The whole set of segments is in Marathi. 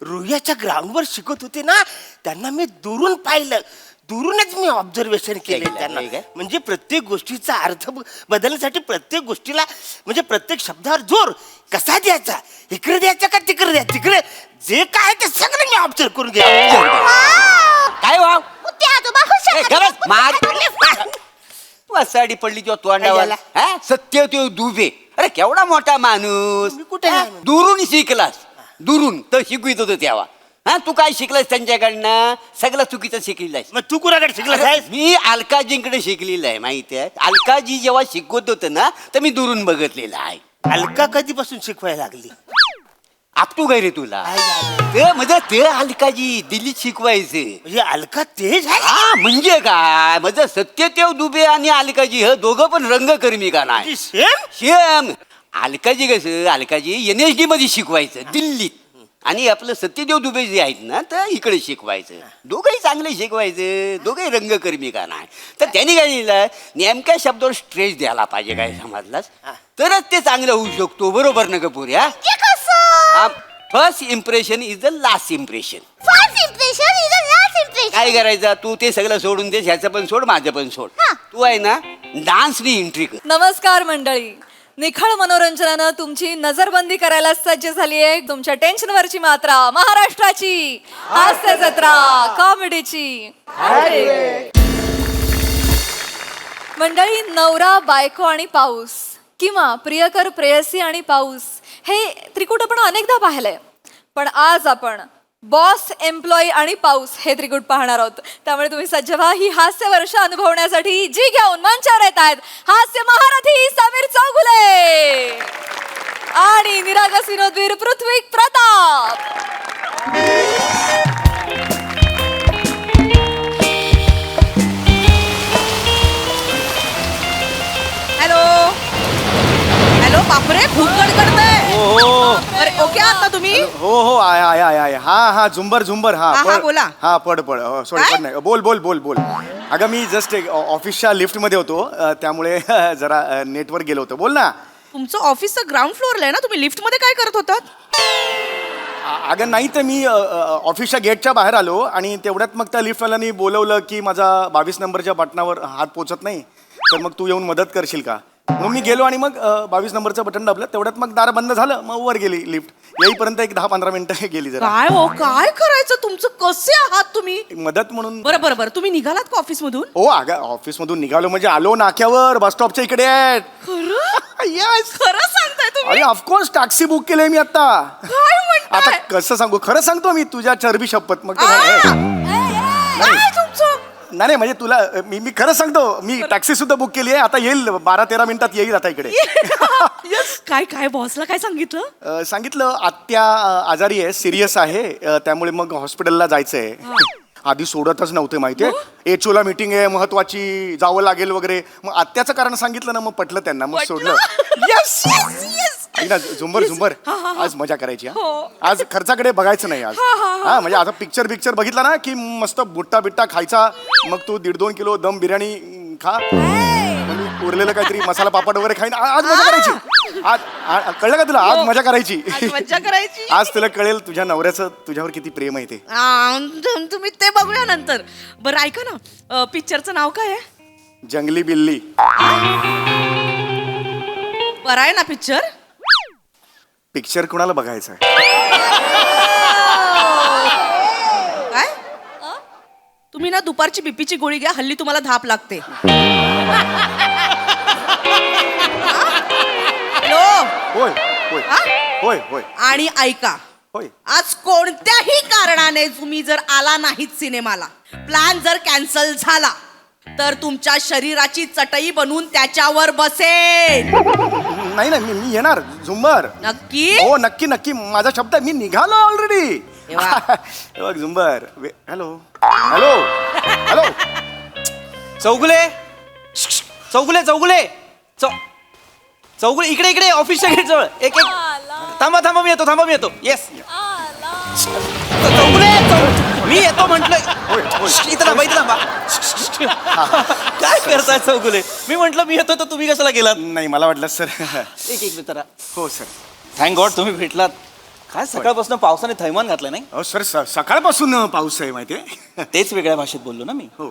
रोह्याच्या ग्राउंडवर शिकत होते ना त्यांना मी दुरून पाहिलं, दुरूनच मी ऑब्झर्वेशन केले त्यांना. म्हणजे प्रत्येक गोष्टीचा अर्थ बदलण्यासाठी प्रत्येक गोष्टीला म्हणजे प्रत्येक शब्दावर जोर कसा द्यायचा, इकडे द्यायचा का तिकडे द्यायचा, तिकडे जे काय ते सगळं मी ऑब्झर्व करून घ्या. काय वाव साडी पडली किंवा तोंडावाला सत्य तो दुबे. अरे केवढा मोठा माणूस, कुठे दुरून शिकलास, दुरून तर शिकवित होतो तेव्हा. तू काय शिकलास त्यांच्याकडनं? सगळं चुकीचं शिकलेलं आहे. मग तू कुणाकडे शिकलास आहे? मी अलकाजींकडे शिकलेलं आहे. माहिती आहे, अलकाजी जेव्हा शिकवत होतं ना तर मी दुरून बघितलेलं आहे. अलका कधीपासून शिकवायला लागली? आपटू काय रे तुला? ते म्हणजे ते अलकाजी दिल्लीत शिकवायचे. म्हणजे अलका तेज आहे? हा म्हणजे काय, म्हणजे सत्यदेव दुबे आणि अलकाजी हे दोघं पण रंगकर्मी का नाही? Same same. अलकाजी कसं, अलकाजी NSD मध्ये शिकवायचं दिल्लीत, आणि आपलं सत्यदेव दुबे जे आहेत ना तर इकडे शिकवायचं. दोघंही चांगले शिकवायचे, दोघंही रंगकर्मी का नाही. तर त्यांनी काय लिहिलं, नेमक्या शब्दावर स्ट्रेस द्यायला पाहिजे. काय समजलास तरच ते चांगलं होऊ शकतो. बरोबर ना Kapoor? First impression is the last impression. काय करायचं, तू ते सगळं सोडून दे. ह्याचं पण सोड, माझं पण सोड. तू आहे ना डान्सनी एंट्री कर. नमस्कार मंडळी, निखळ मनोरंजनानं तुमची नजरबंदी करायला सज्ज झाली आहे. तुमच्या टेन्शनवरची मात्रा महाराष्ट्राची हास्य जत्रा कॉमेडीची. मंडळी, नवरा बायको आणि पाऊस किंवा प्रियकर प्रेयसी आणि पाऊस हे त्रिकूट आपण अनेकदा पाहिलंय, पण आज आपण बॉस, एम्प्लॉई आणि पाऊस हे त्रिकूट पाहणार आहोत. त्यामुळे तुम्ही सज्ज व्हा ही हास्य वर्ष अनुभवण्यासाठी. जी घेऊन मंचावर येत आहेत हास्य महारथी समीर चौगुले आणि निरागस विनोदवीर पृथ्वी प्रताप. हॅलो हॅलो, बापरे खूप कडकडतंय. अरे ओके आहात ना तुम्ही? हो आय हा झुंबर झुंबर. हा, बोला. हा पड सॉरी काय? पड नाही, बोल. अगं मी जस्ट ऑफिसच्या लिफ्ट मध्ये होतो, त्यामुळे जरा नेटवर गेलो होतो. बोल ना. तुमचं ऑफिसचं ग्राउंड फ्लोअरला आहे ना, तुम्ही लिफ्ट मध्ये काय करत होतात? अगं नाही तर मी ऑफिसच्या गेटच्या बाहेर आलो आणि तेवढ्यात मग त्या लिफ्टवाल्यानी बोलवलं की माझा 22 नंबरच्या बटनावर हात पोचत नाही, तर मग तू येऊन मदत करशील का. मग मी गेलो आणि मग 22 नंबरचं बटन दाबलं. तेवढ्यात मग दार बंद झालं, मग वर गेली लिफ्ट. येईपर्यंत एक 10-15 मिनिटं गेली. जरा काय हो, काय करायचं तुमचं? कसे आहात तुम्ही? मदत म्हणून. बरं तुम्ही निघालात का ऑफिस मधून? हो अगं ऑफिसमधून निघालो म्हणजे आलो नाक्यावर, बस स्टॉपच्या इकडे आहेत. Yes. खरं सांगताय तुम्ही? अरे ऑफकोर्स टॅक्सी बुक केली मी आता. काय म्हणताय? आता कसं सांगू, खरं सांगतो मी तुझ्या चरबी शपथ. मग काय तुमचं? नाही म्हणजे तुला मी खरं सांगतो, मी टॅक्सी सुद्धा बुक केली आहे. आता येईल 12-13 मिनिटात येईल आता इकडे. काय बॉसला काय सांगितलं? सांगितलं आत्या आजारी आहे, सिरियस आहे, त्यामुळे मग हॉस्पिटलला जायचंय. आधी सोडतच नव्हते माहितीये. एचओला मीटिंग आहे महत्वाची, जावं लागेल वगैरे. मग आत्याचं कारण सांगितलं ना, मग पटलं त्यांना, मग सोडलं. येस झुंबर आज मजा करायची. आज खर्चाकडे बघायचं नाही आज. हा म्हणजे आता पिक्चर बघितला ना की मस्त बुट्टा बिट्टा खायचा. मग तू 1.5-2 किलो दम बिर्याणी खा, उरलेलं काहीतरी मसाला पापड वगैरे खाईन. आज मजा करायची. आज कळलं का तुला? आज मजा करायची. आज तुला कळेल तुझ्या नवऱ्याचं तुझ्यावर किती प्रेम आहे ते. तुम्ही ते बघूया नंतर. बरं ऐका ना, पिक्चरचं नाव काय आहे? जंगली बिल्ली. बरं आहे ना पिक्चर? पिक्चर कुणाला बघायचं आहे? काय तुम्ही ना दुपारची बीपीची गोळी घ्या, हल्ली तुम्हाला धाप लागते. होय. आणि ऐका, होय. आज कोणत्याही कारणाने तुम्ही जर आला नाहीत सिनेमाला, प्लॅन जर कॅन्सल झाला, तर तुमच्या शरीराची चटई बनवून त्याच्यावर बसेल. नाही मी येणार झुंबर. नक्की? हो नक्की माझा शब्द आहे. मी निघालो ऑलरेडी. बघ झुंबर. हॅलो चौगुले इकडे ऑफिसच्या गेट जवळ. एक थांबा मी येतो. येस चौगुले, मी येतो म्हंटल. इथं थांबा. काय करताय चौगुले? मी म्हंटल मी येतो तर तुम्ही कशाला गेलात? नाही मला वाटलं सर. एक मिनिट. हो सर. थँक गॉड तुम्ही भेटलात. काय सकाळपासून पावसाने थैमान घातलं नाही अहो सर सकाळपासून पाऊस आहे माहितीये तेच वेगळ्या भाषेत बोललो ना मी हो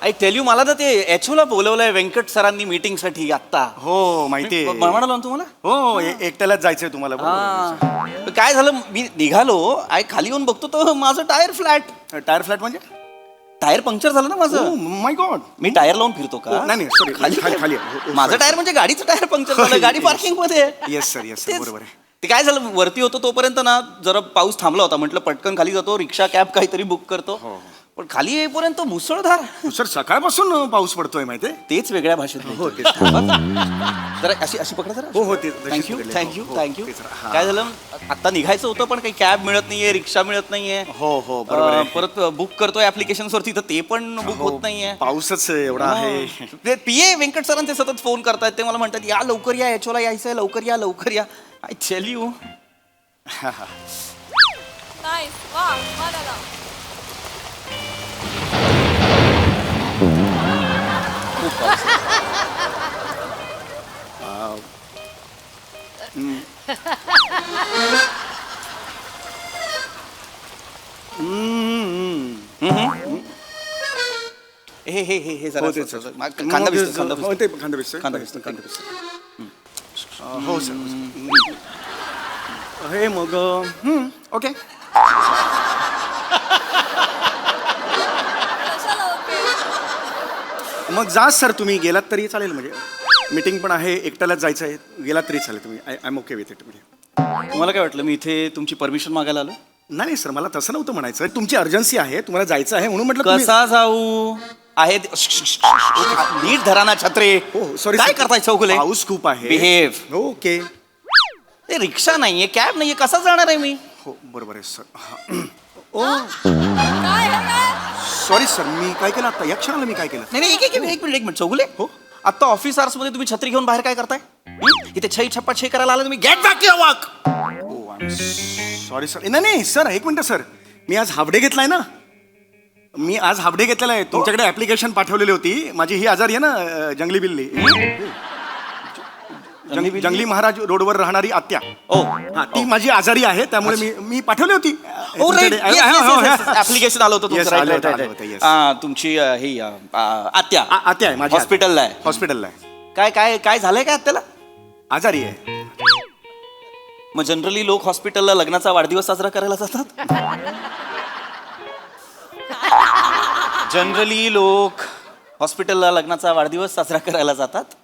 आय टेल यू मला तर ते एचओला बोलवलंय व्यंकट सरांनी मीटिंगसाठी आत्ता हो माहितीये म्हणालो ना तुम्हाला हो एकट्यालाच जायचंय तुम्हाला बरोबर. हा. काय झालं मी निघालो आय खाली येऊन बघतो तर माझं टायर फ्लॅट टायर फ्लॅट म्हणजे टायर पंक्चर झालं ना माझं माय गॉड मी टायर लावून फिरतो का नाही सॉरी खाली माझं टायर म्हणजे गाडीचं टायर पंक्चर झालं गाडी पार्किंग मध्ये येस सर तेच. बरोबर आहे ते काय झालं वरती होतो तोपर्यंत ना जरा पाऊस थांबला होता म्हटलं पटकन खाली जातो रिक्षा कॅब काहीतरी बुक करतो पण खाली येईपर्यंत मुसळधार सर सकाळपासून पाऊस पडतोय माहितीये तेच वेगळ्या भाषेत हो, बोलतोय. तेच. जरा अशी अशी पकडा जरा हो ते तशीच थँक्यू पकडली. थँक्यू हो, थँक्यू तेच. हा. काय झालं आता निघायचं होतं पण काही कॅब मिळत नाहीये रिक्षा मिळत नाहीये हो बरोबर आहे. परत बुक करतोय ऍप्लिकेशन वरती तर ते पण बुक होत नाहीये पाऊसच एवढा आहे ते पीए व्यंकट सरांचे सतत फोन करतायत ते मला म्हणतात या लवकर या एचओला यायचंय लवकर या आय टेल यू नाईस वा वा दादा हे जरा हो, असं- तेच. असं- कांदा भिजतोय, कांदा हो, भिजतोय. ते खांदा भिजतोय. खांदा भिजतोय. हो सर हे मग ओके कशाला ओके मग जा सर तुम्ही गेलात तरी चालेल म्हणजे मीटिंग पण आहे एकट्यालाच जायचं आहे गेलात तरी चालेल तुम्ही I am okay with it म्हणजे तुम्हाला काय वाटलं मी इथे तुमची परमिशन मागायला आलो नाही सर मला तसं नव्हतं म्हणायचं तुमची अर्जन्सी आहे तुम्हाला जायचं आहे म्हणून म्हटलं तुम्ही- कसा जाऊ आहे नीट धराना छत्रे हो सॉरी काय करताय चौगुले पाऊस खूप आहे बिहेव ओके ते रिक्षा नाहीये कॅब नाहीये कसा जाणार आहे मी हो बरोबर आहे सर ओ काय हे काय सॉरी सर मी काय केलं आता या क्षणाला मी काय केलं नाही एक मिनिट चौगुले हो आता ऑफिस आवर्स मध्ये तुम्ही छत्री घेऊन बाहेर काय करताय इथे छई छप्पा छई करायला आला तुम्ही get back your work sorry sir नाही सर एक मिनटं सर मी आज हाफ डे घेतलाय ना मी आज हाफ डे घेतलेला आहे तुमच्याकडे ऍप्लिकेशन पाठवलेली होती माझी ही आजारी आहे ना जंगली बिल्ली जंगली महाराज रोडवर राहणारी आत्या ओ हा ती माझी आजारी आहे त्यामुळे मी पाठवली होती ऍप्लिकेशन आलं होतं Yes, तुमचं आलं right, होतं, right, आलं right. होतं, yes. तुमची ही आत्या आत्या आहे माझी हॉस्पिटलला आहे हॉस्पिटलला आहे काय काय काय झालंय काय आत्याला आजारी आहे मग जनरली लोक हॉस्पिटलला लग्नाचा वाढदिवस साजरा करायला जातात जनरली लोक हॉस्पिटलला लग्नाचा वाढदिवस साजरा करायला जातात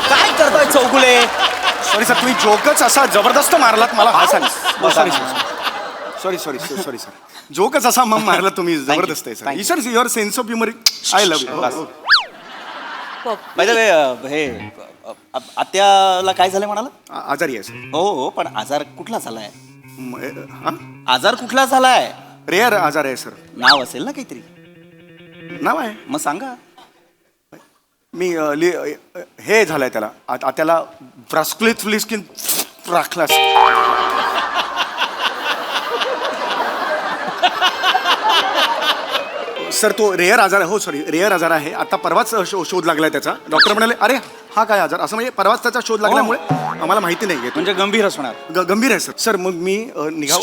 काय करताय चौगुले सॉरी सर तुम्ही जोकच असा जबरदस्त मारलात मला हा सांग बसा. सॉरी सर जोकच असा मग मारला तुम्ही जबरदस्त आहे Thank sir sir your sense of humour I love bus. By the way, हे आत्याला काय झालंय म्हणाला आजारी आहे सर हो पण आजार कुठला झालाय आजार कुठला झालाय रेअर आजार आहे सर नाव असेल ना काहीतरी नाव आहे मग सांगा मी हे झालंय त्याला त्याला ब्रास्कुलित फ्लिस्किन राखला सर तो रेअर आजार आहे हो सॉरी रेअर आजार आहे आता परवाच शोध लागलाय त्याचा डॉक्टर म्हणाले अरे हा काय आजार असं म्हणजे परवाच त्याचा शोध लागल्यामुळे आम्हाला माहिती नाही म्हणजे गंभीर असणार गंभीर आहे सर मग मी निघाव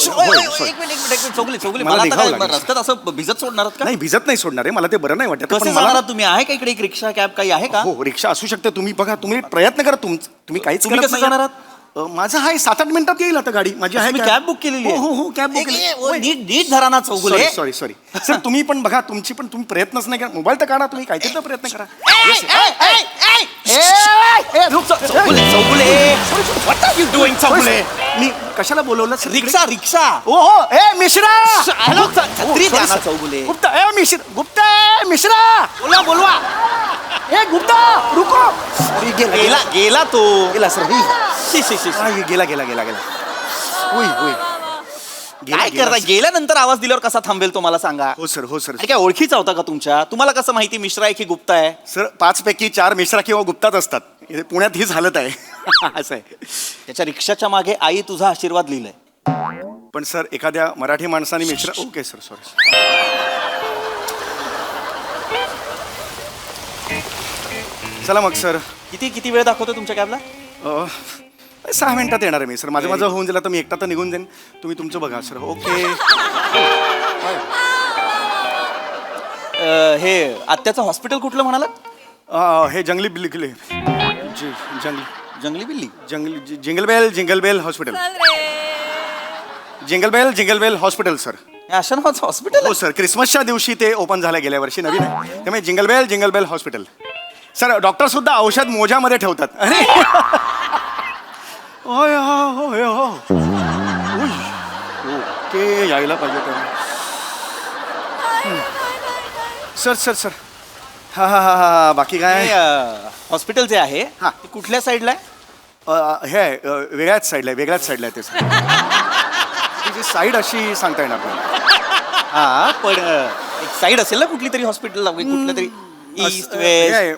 एक मिनिट चौगुले मला मला आता निघावं काय लागेल. रस्त्यात असं भिजत सोडणार आहात का नाही भिजत नाही सोडणार आहे मला ते बरं नाही वाटत कसे पण जाणार मला आहात तुम्ही आहे का इकडे एक रिक्षा कॅब काही आहे का हो रिक्षा असू शकते तुम्ही बघा तुम्ही प्रयत्न करा तुम्ही काहीच तुम्ही करत कसं नाही. जाणार आहात? माझं आहे 7-8 मिनिटात येईल आता गाडी माझी आहे तुम्ही कॅब बुक केलेली आहे? हो कॅब बुक नीट धरा ना चौगुले सॉरी सर तुम्ही पण बघा तुमची पण तुम्ही प्रयत्नच नाही करा मोबाईल तर काढा तुम्ही काहीतरी तर प्रयत्न करा चौगुले मी कशाला बोलवलं सर रिक्षा ओ हो ए मिश्रा हॅलो छत्री द्या ना चौगुले गुप्ता ए गुप्ता मिश्रा बोलवा ए गुप्ता रुको अरे गेला तो गेला सर शी, शी, शी, शी. गेला होय काय करता गेल्यानंतर आवाज दिल्यावर कसा थांबेल तो मला सांगा हो सर आणि काय ओळखीचा होता का तुमच्या तुम्हाला कसं माहिती मिश्रा आहे की गुप्ता आहे सर 5 पैकी 4 मिश्रा किंवा गुप्ताच असतात इथे पुण्यात हीच हालत आहे असं आहे त्याच्या रिक्षाच्या मागे आई तुझा आशीर्वाद लिहिलाय पण सर एखाद्या मराठी माणसाने मिश्रा ओके सर सॉरी चला मग सर. किती वेळ दाखवतो तुमच्या कॅबला? 6 मिनिटात येणार आहे मी सर. माझं होऊन गेलं तर मी एकटा तर निघून जाईन. तुम्ही तुमचं बघा सर. ओके. हे आत्याचं हॉस्पिटल कुठलं म्हणालात? हे जंगली बिल्ली किल्ले जंगली बिल्ली. Jingle bell hospital. चल रे. Jingle bell hospital sir. हे अशा नावाचं हॉस्पिटल? हो सर, क्रिसमसच्या दिवशी ते ओपन झालं गेल्या वर्षी, नवीन आहे. त्यामुळे jingle bell hospital. Sir doctor सुद्धा औषध मोजामध्ये ठेवतात. अरे होय होय हो. ओके, यायला पाहिजे तेव्हा. सर हा बाकी काय? हॉस्पिटल जे आहे हा. ते कुठल्या साईडला आहे? हे आहे, वेगळ्याच साईडला आहे ते सर. त्याची साईड अशी सांगता येणार नाही. हा, पण एक साईड असेल ना कुठली तरी हॉस्पिटल, कुठल्या तरी ईस्ट हे वेस्ट. आहे,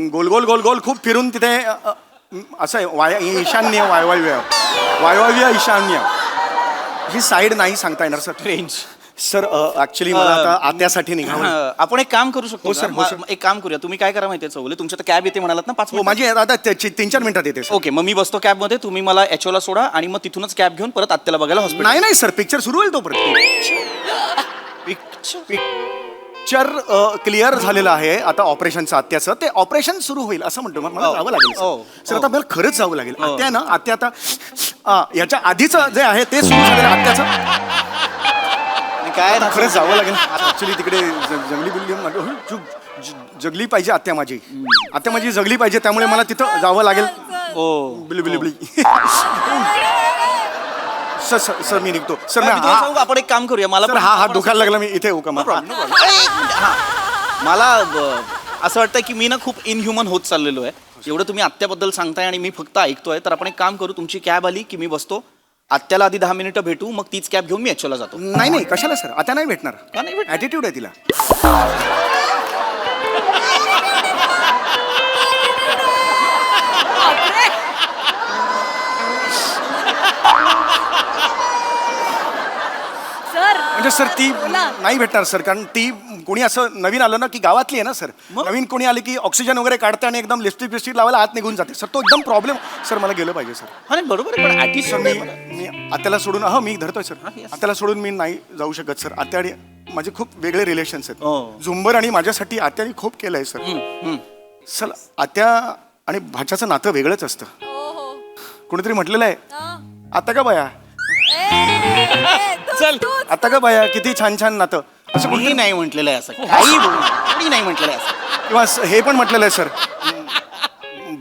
गोल खूप फिरून तिथे असं आहे, ईशान्य वायव्य ईशान्य ही साईड नाही सांगता येणार सर. रेंज. सर ऍक्च्युली मला आता आत्यासाठी निघावं. आपण एक काम करू शकतो हो, सर, का? हो, सर. एक काम करूया, तुम्ही काय करा माहितीये चौगुले, तुमच्या तर कॅब येते म्हणालात ना 5 हो, मिनिट. माझी आता 3-4 मिनिटात येते सर. ओके, मग मी बसतो कॅबमध्ये, तुम्ही मला एचओला सोडा आणि मग तिथूनच कॅब घेऊन परत आत्याला बघायला हॉस्पिटल. नाही सर, पिक्चर सुरू होईल तोपर्यंत. पिक्चर क्लिअर झालेलं आहे आता ऑपरेशनचं आत्याचं. ते ऑपरेशन सुरू होईल असं म्हणतो. मला हो. जावं लागेल हो. सर. आता मला खरंच जावं लागेल. हो. आत्या आता याच्या आधीचं जे आहे ते सुरू झालेलं आत्याचं. काय आता खरंच जावं लागेल. ऍक्च्युली तिकडे जंगली बिल्ली जगली पाहिजे आत्या माझी. आत्या माझी जगली पाहिजे, त्यामुळे मला तिथं जावं लागेल. हो. बिली सर मी निघतो सर. मी तुम्हाला सांगू का, आपण एक काम करूया, मला सर पण- हा हात दुखायला लागला, मी इथे येऊ का मग? मला असं वाटतं की मी ना खूप इनह्युमन होत चाललेलो आहे. एवढं तुम्ही आत्याबद्दल सांगताय आणि मी फक्त ऐकतोय, तर आपण एक काम करू, तुमची कॅब आली की मी बसतो, आत्याला आधी 10 मिनिटं भेटू, मग तीच कॅब घेऊन मी एचओला जातो. नाही कशाला सर, आता नाही भेटणार. का नाही भेटणार? ऍटिट्यूड आहे तिला. सर म्हणजे सर ती नाही भेटणार सर, कारण ती कोणी असं नवीन आलं ना की गावातली आहे ना सर. मग? नवीन कोणी आली की ऑक्सिजन वगैरे काढते आणि एकदम लिपस्टिक लावायला आत निघून जाते सर. तो एकदम प्रॉब्लेम सर. मला गेलं पाहिजे सर. आणि बरोबर आहे, पण सर attitude मी आहे मला. मी आत्याला सोडून मी धरतोय सर. हा, yes. आत्याला सोडून मी नाही जाऊ शकत सर. आत्या आणि माझे खूप वेगळे रिलेशन्स आहेत. हो. झुंबर आणि माझ्यासाठी आत्याने खूप केलंय सर. हम्म. सर आत्या आणि भाच्याचं नातं वेगळंच असतं. हो. कोणीतरी म्हटलेलं आहे, आता का बाया, चल. आता का बाया, किती छान छान नातं. असं कोणी कोणी नाही म्हटलेलं आहे असं, काही कोणी नाही म्हटलेलं आहे असं. किंवा हे पण म्हटलेलं आहे सर,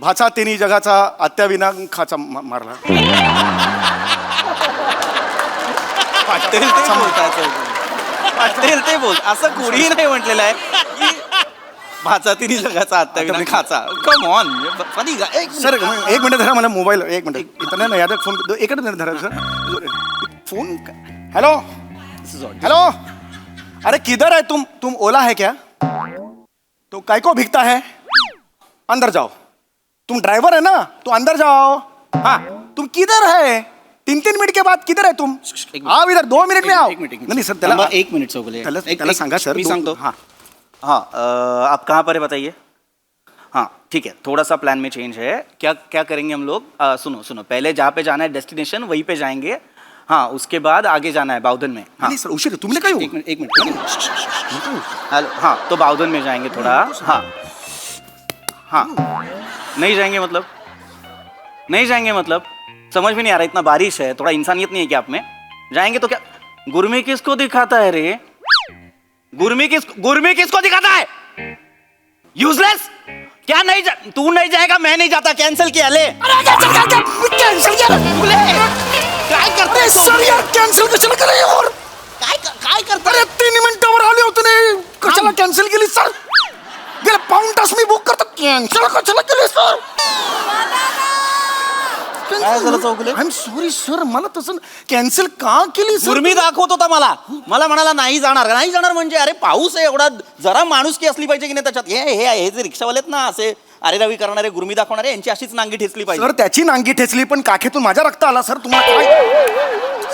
भाचा तिन्ही जगाचा आत्या विना खाचा मारला. वाटेल ते बोलतायचं. वाटेल ते बोल, असं कोणीही नाही म्हटलेलं आहे की भाचा तिन्ही जगाचा आत्ता विना खाचा. Come on funny. सर एक मिनिट धरा, मला मोबाईल एक मिनिट इथं नाही याद फोन एकच मिनिट धरा सर. फोन हॅलो हेलो, अरे किधर है तुम ओला है क्या? तो काय को भिगता है? अंदर जाओ. तुम ड्राइवर है ना, तो अंदर जाओ. हाँ, तुम किधर है? 3 मिनट के बाद किधर है तुम? आओ इधर, 2 मिनट में आओ. नहीं सर, त्याला 1 मिनिट चौगुले, त्याला सांगा सर. मी सांगतो. हाँ हाँ, आप कहाँ पर है बताइए. हाँ ठीक है, थोड़ा सा प्लान में चेंज है. क्या करेंगे हम लोग? सुनो, पहले जहाँ पे जाना है डेस्टिनेशन वहीं पे जाएंगे. हाँ, उसके बाद आगे जाना है बाउधन में. हाँ नहीं सर, उशीर तुमने काय एक मिनट. हेलो, हाँ तो बाउधन में जाएंगे थोड़ा. हाँ नहीं जाएंगे मतलब समझ में नहीं आ रहा. इतना बारिश है, थोड़ा इंसानियत नहीं है क्या आप में? जाएंगे तो क्या? गुरमी किसको दिखाता है रे? गुरमी किसको दिखाता है? यूजलेस. क्या नहीं तू नहीं जाएगा, मैं नहीं जाता. Cancel KIA. ले कॅन्सल काय करते सर यार? कॅन्सल कशाला केलं यार? काय करता? अरे 3 मिनिटावर आले होते ना, कशाला कॅन्सल केली सर? गेला पाऊण तास मी बुक करतो, कॅन्सल कशाला केली सर? काय झालं Chougule? I am sorry sir, मला तसं कॅन्सल का केली सर? गुरमी दाखवत होता मला म्हणाला नाही जाणार म्हणजे अरे पाऊस आहे एवढा, जरा माणुसकी असली पाहिजे की नाही त्याच्यात. हे जे रिक्षावाले आहेत ना, असे अरे रवी करणारे, गुरमी दाखवणारे, यांची अशीच नांगी ठेचली पाहिजे. सर त्याची नांगी ठेचली, पण काखेतून माझ्या रक्त आला सर. तुम्हाला काय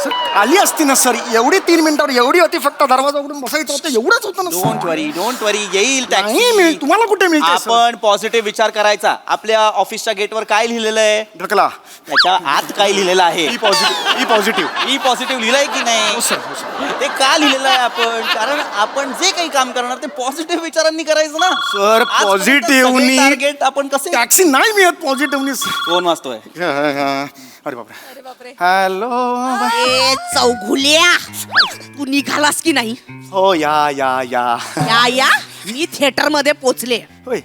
सर आली असती ना सर, एवढी 3 मिनिटावर एवढी होती, फक्त दरवाजा उघडून बसायचं होतं, एवढंच होतं ना सर. डोंट वरी येईल नाही टॅक्सी. तुम्हाला कुठे मिळते सर? आपण पॉझिटिव्ह विचार करायचा. आपल्या ऑफिसच्या गेटवर काय लिहिलेलं आहे, ढकला. त्याच्या आत काय लिहिलेलं आहे, ई पॉझिटिव्ह. ई पॉझिटिव्ह लिहिलंय की नाही, सर हो सर. ते का लिहिलेलं आहे आपण, कारण आपण जे काही काम करणार ते पॉझिटिव्ह विचारांनी करायचं ना. सर, positive-नी- टार्गेट आपण कसे टॅक्सी नाही मिळत पॉझिटिव्हली. कोण वाचतोय. अरे बापरे. हॅलो. ए चौघुल्या, तू निघालास की नाही? हो या या मी थिएटर मध्ये पोचले. होय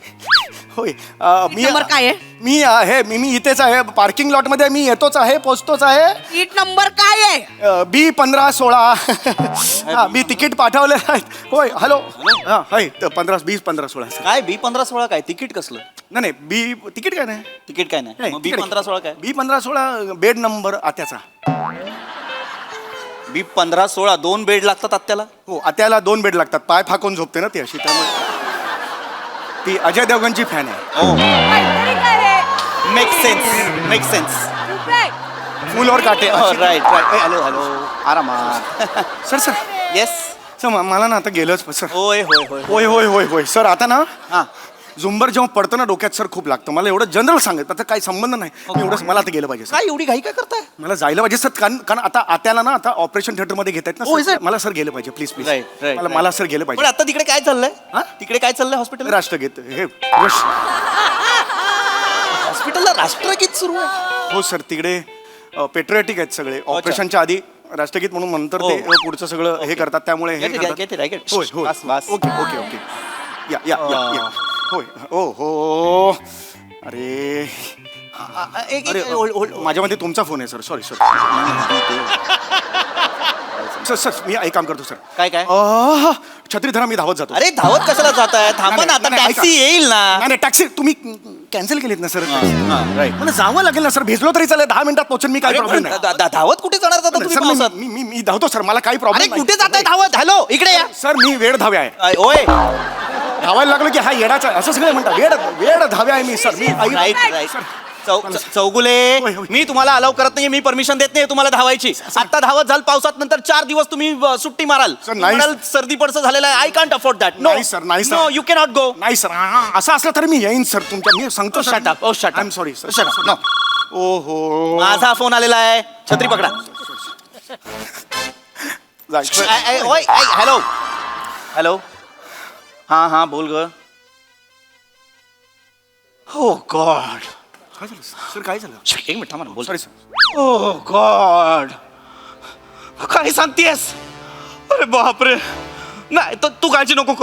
होय. नंबर काय आहे? मी इथेच आहे, पार्किंग लॉट मध्ये. मी येतोच आहे, पोचतोच आहे. सीट नंबर काय आहे? B15-16. मी तिकीट पाठवलेलं आहे. होय हॅलो. हा होय 15-20-15-16. काय B15-16 काय तिकीट कसलं, नाही बी तिकीट काय नाही. तिकीट काय नाही, मग B15-16 काय. B15-16 bed number आत्याचा. B15-16 2 bed लागतात आत्याला. हो आत्याला 2 बेड लागतात, पाय फाकून झोपते ना ती अशी, त्यामुळे ती अजय देवगणची फॅन आहे. Make sense. फुलवर काटे. राईट हॅलो आरामात. Sir yes. सर मला ना आता गेलंच सर. होय होय होय होय होय होय होय सर. आता ना हा झुंबर जेव्हा पडतं ना डोक्यात सर खूप लागतं. मला एवढं जनरल सांगत, त्याचा काही संबंध नाही. एवढंच मला आता गेलं पाहिजे सर. काय एवढी घाई काय करताय. मला जायला पाहिजे सर, कारण आता आत्याला ना आता ऑपरेशन थिएटर मध्ये घेत आहेत होय, ना सर. सर. मला सर गेलं पाहिजे प्लीज Right. मला सर गेलं पण पाहिजे. आता तिकडे काय चाललंय, हा? तिकडे काय चाललंय हॉस्पिटल. राष्ट्रगीत हे हॉस्पिटलला राष्ट्रगीत सुरू आहे. हो सर तिकडे पेट्रियाटिक आहेत सगळे. ऑपरेशनच्या आधी राष्ट्रगीत म्हणून नंतर ते हो. पुढचं सगळं हे करतात, त्यामुळे हे करतात. get it. होय होय. बस, बस. ओके या होय. ओ हो अरे अरे माझ्यामध्ये तुमचा फोन आहे सर. सॉरी सर मी एक काम करतो सर. काय छत्री धरा, मी धावत जातो. अरे धावत कशाला जाताय, थांबा ना, आता टॅक्सी येईल ना. नाही टॅक्सी तुम्ही कॅन्सल केलीत ना सर. राईट. मला जावं लागेल ना सर, भेजलो तरी चालेल, 10 मिनिटात पोहोचेन मी. काय प्रॉब्लेम नाही धावत कुठे जाणार आता तुम्ही सर. पावसात? मी धावतो सर, मला काही अरे प्रॉब्लेम कुठे जाताय धावत. हॅलो इकडे या. सर. मी वेळ धाव्या आहे. ओय धावायला लागलो की हा येडाचा आहे, असं सगळे म्हणतात. वेळ धाव्या आहे मी सर. मी राईट. सर. चौगुले, होय, होय. मी तुम्हाला अलाव करत नाही, मी परमिशन देत नाही तुम्हाला धावायची. आता धावत झाल पावसात, नंतर 4 दिवस तुम्ही सुट्टी माराल. सर, नाही, म्हणाल सर्दी पडसं झालेलं आहे. I can't afford that. नाही, सर, नाही, sir. No you cannot go. नाही सर, असं असलं तरी मी येईन सर तुमच्या. मी सांगतो shut up. Oh, shut up. I am sorry sir. Shut up. No. ओहो माझा फोन आलेला आहे, छत्री पकडा. जायचं. ओय हॅलो. हा बोल ग. हो गॉड. काय झालं सर? काय झालं? एक मिनिट थांबा ना, बोल. Sorry sir. ओ गॉड, काय सांगतेस. अरे बापरे. नाही तू काळजी नको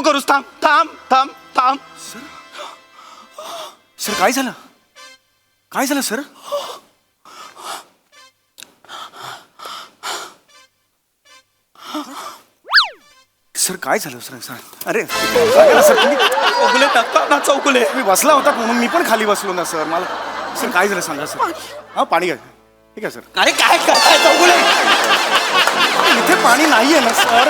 करूस. थांब. सर काय झालं? काय झालं सर? सर काय झालं सर? अरे सर तुम्ही चौकुले तुम्ही बसला होता म्हणून मी पण खाली बसलो ना सर. मला सर काय झालं सांगा सर. हा पाणी घ्या. ठीक आहे सर. अरे काय करताय चौकुले. इथे पाणी नाहीये ना सर.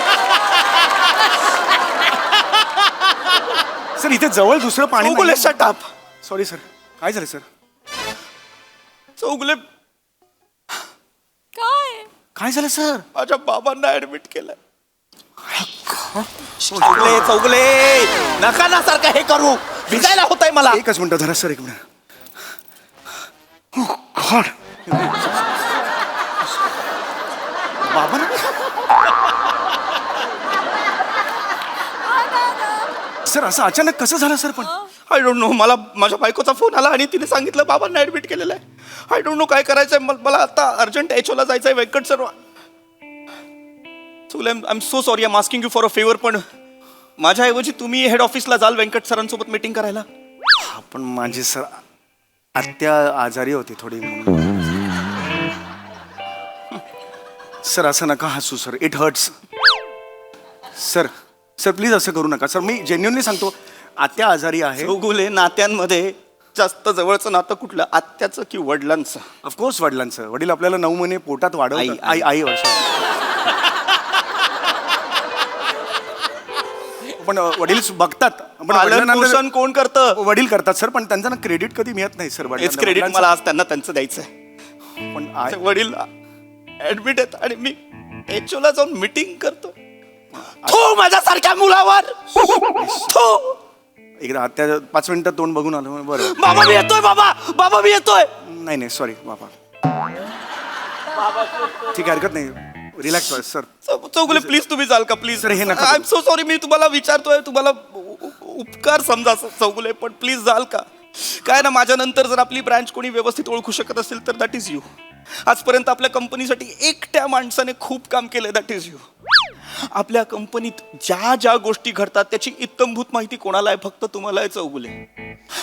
सर इथे जवळ दुसरं पाणी चौगुले नाहीये. shut up. Sorry sir. काय झालं सर? चौगुले काय झालं सर? माझ्या बाबांना ऍडमिट केलंय. चौगुले नका ना सारखं हे करू, भिजायला होत आहे मला. एकच मिनिट धरा सर, एक मिनिट. गॉड. बाबा ना सर असं अचानक कसं झालं सर? पण आय डोंट नो. मला माझ्या बायकोचा फोन आला आणि तिने सांगितलं बाबांना ऍडमिट केलेलं आहे. आय डोंट नो काय करायचंय. मला आता अर्जंट HO ला जायचंय. Venkat sir I am so sorry. I am asking you for a favour. पण माझ्याऐवजी तुम्ही हेड ऑफिसला जाल व्यंकट सरांसोबत मीटिंग करायला. पण माझी सर आत्या आजारी होती थोडी म्हणून. सर असं नका हसू sir. It hurts. Sir please असं करू नका सर. मी जेन्युनली सांगतो, आत्या आजारी आहे. चौगुले नात्यांमध्ये जास्त जवळचं नातं कुठलं, आत्याचं की वडिलांचं? ऑफकोर्स वडिलांचं. वडील आपल्याला 9 महिने पोटात वाढवतात. आई. आई वर्ष. पण वडील बघतात. पण वडिलांना- पोषण कोण करतं? वडील करतात सर, पण त्यांचं ना क्रेडिट कधी मिळत नाही सर. हेच क्रेडिट मला आज त्यांना त्यांचं द्यायचंय. पण वडील ऍडमिट आहेत आणि मी एचओला जाऊन मीटिंग करतो. थो माझ्यासारख्या मुलावर थो. एकदा त्या 5 मिनिटं तोंड बघून आलो बरं. बाबा मी येतोय, बाबा मी येतोय. नाही नाही सॉरी बाबा. ठीक आहे हरकत नाही. रिलॅक्स व्हा सर. चौगुले प्लीज तुम्ही जाल का प्लीज. Sir, हे नका आय एम सो सॉरी. मी तुम्हाला विचारतोय, तुम्हाला उपकार समजा चौगुले, पण प्लीज जाल का. काय ना, माझ्या नंतर जर आपली ब्रँच कोणी व्यवस्थित ओळखू शकत असेल तर दॅट इज यू. आजपर्यंत आपल्या कंपनीसाठी एकट्या माणसाने खूप काम केलंय, दॅट इज यू. आपल्या कंपनीत ज्या ज्या गोष्टी घडतात त्याची इत्तमभूत माहिती कोणाला आहे? फक्त तुम्हाला आहे चौगुले.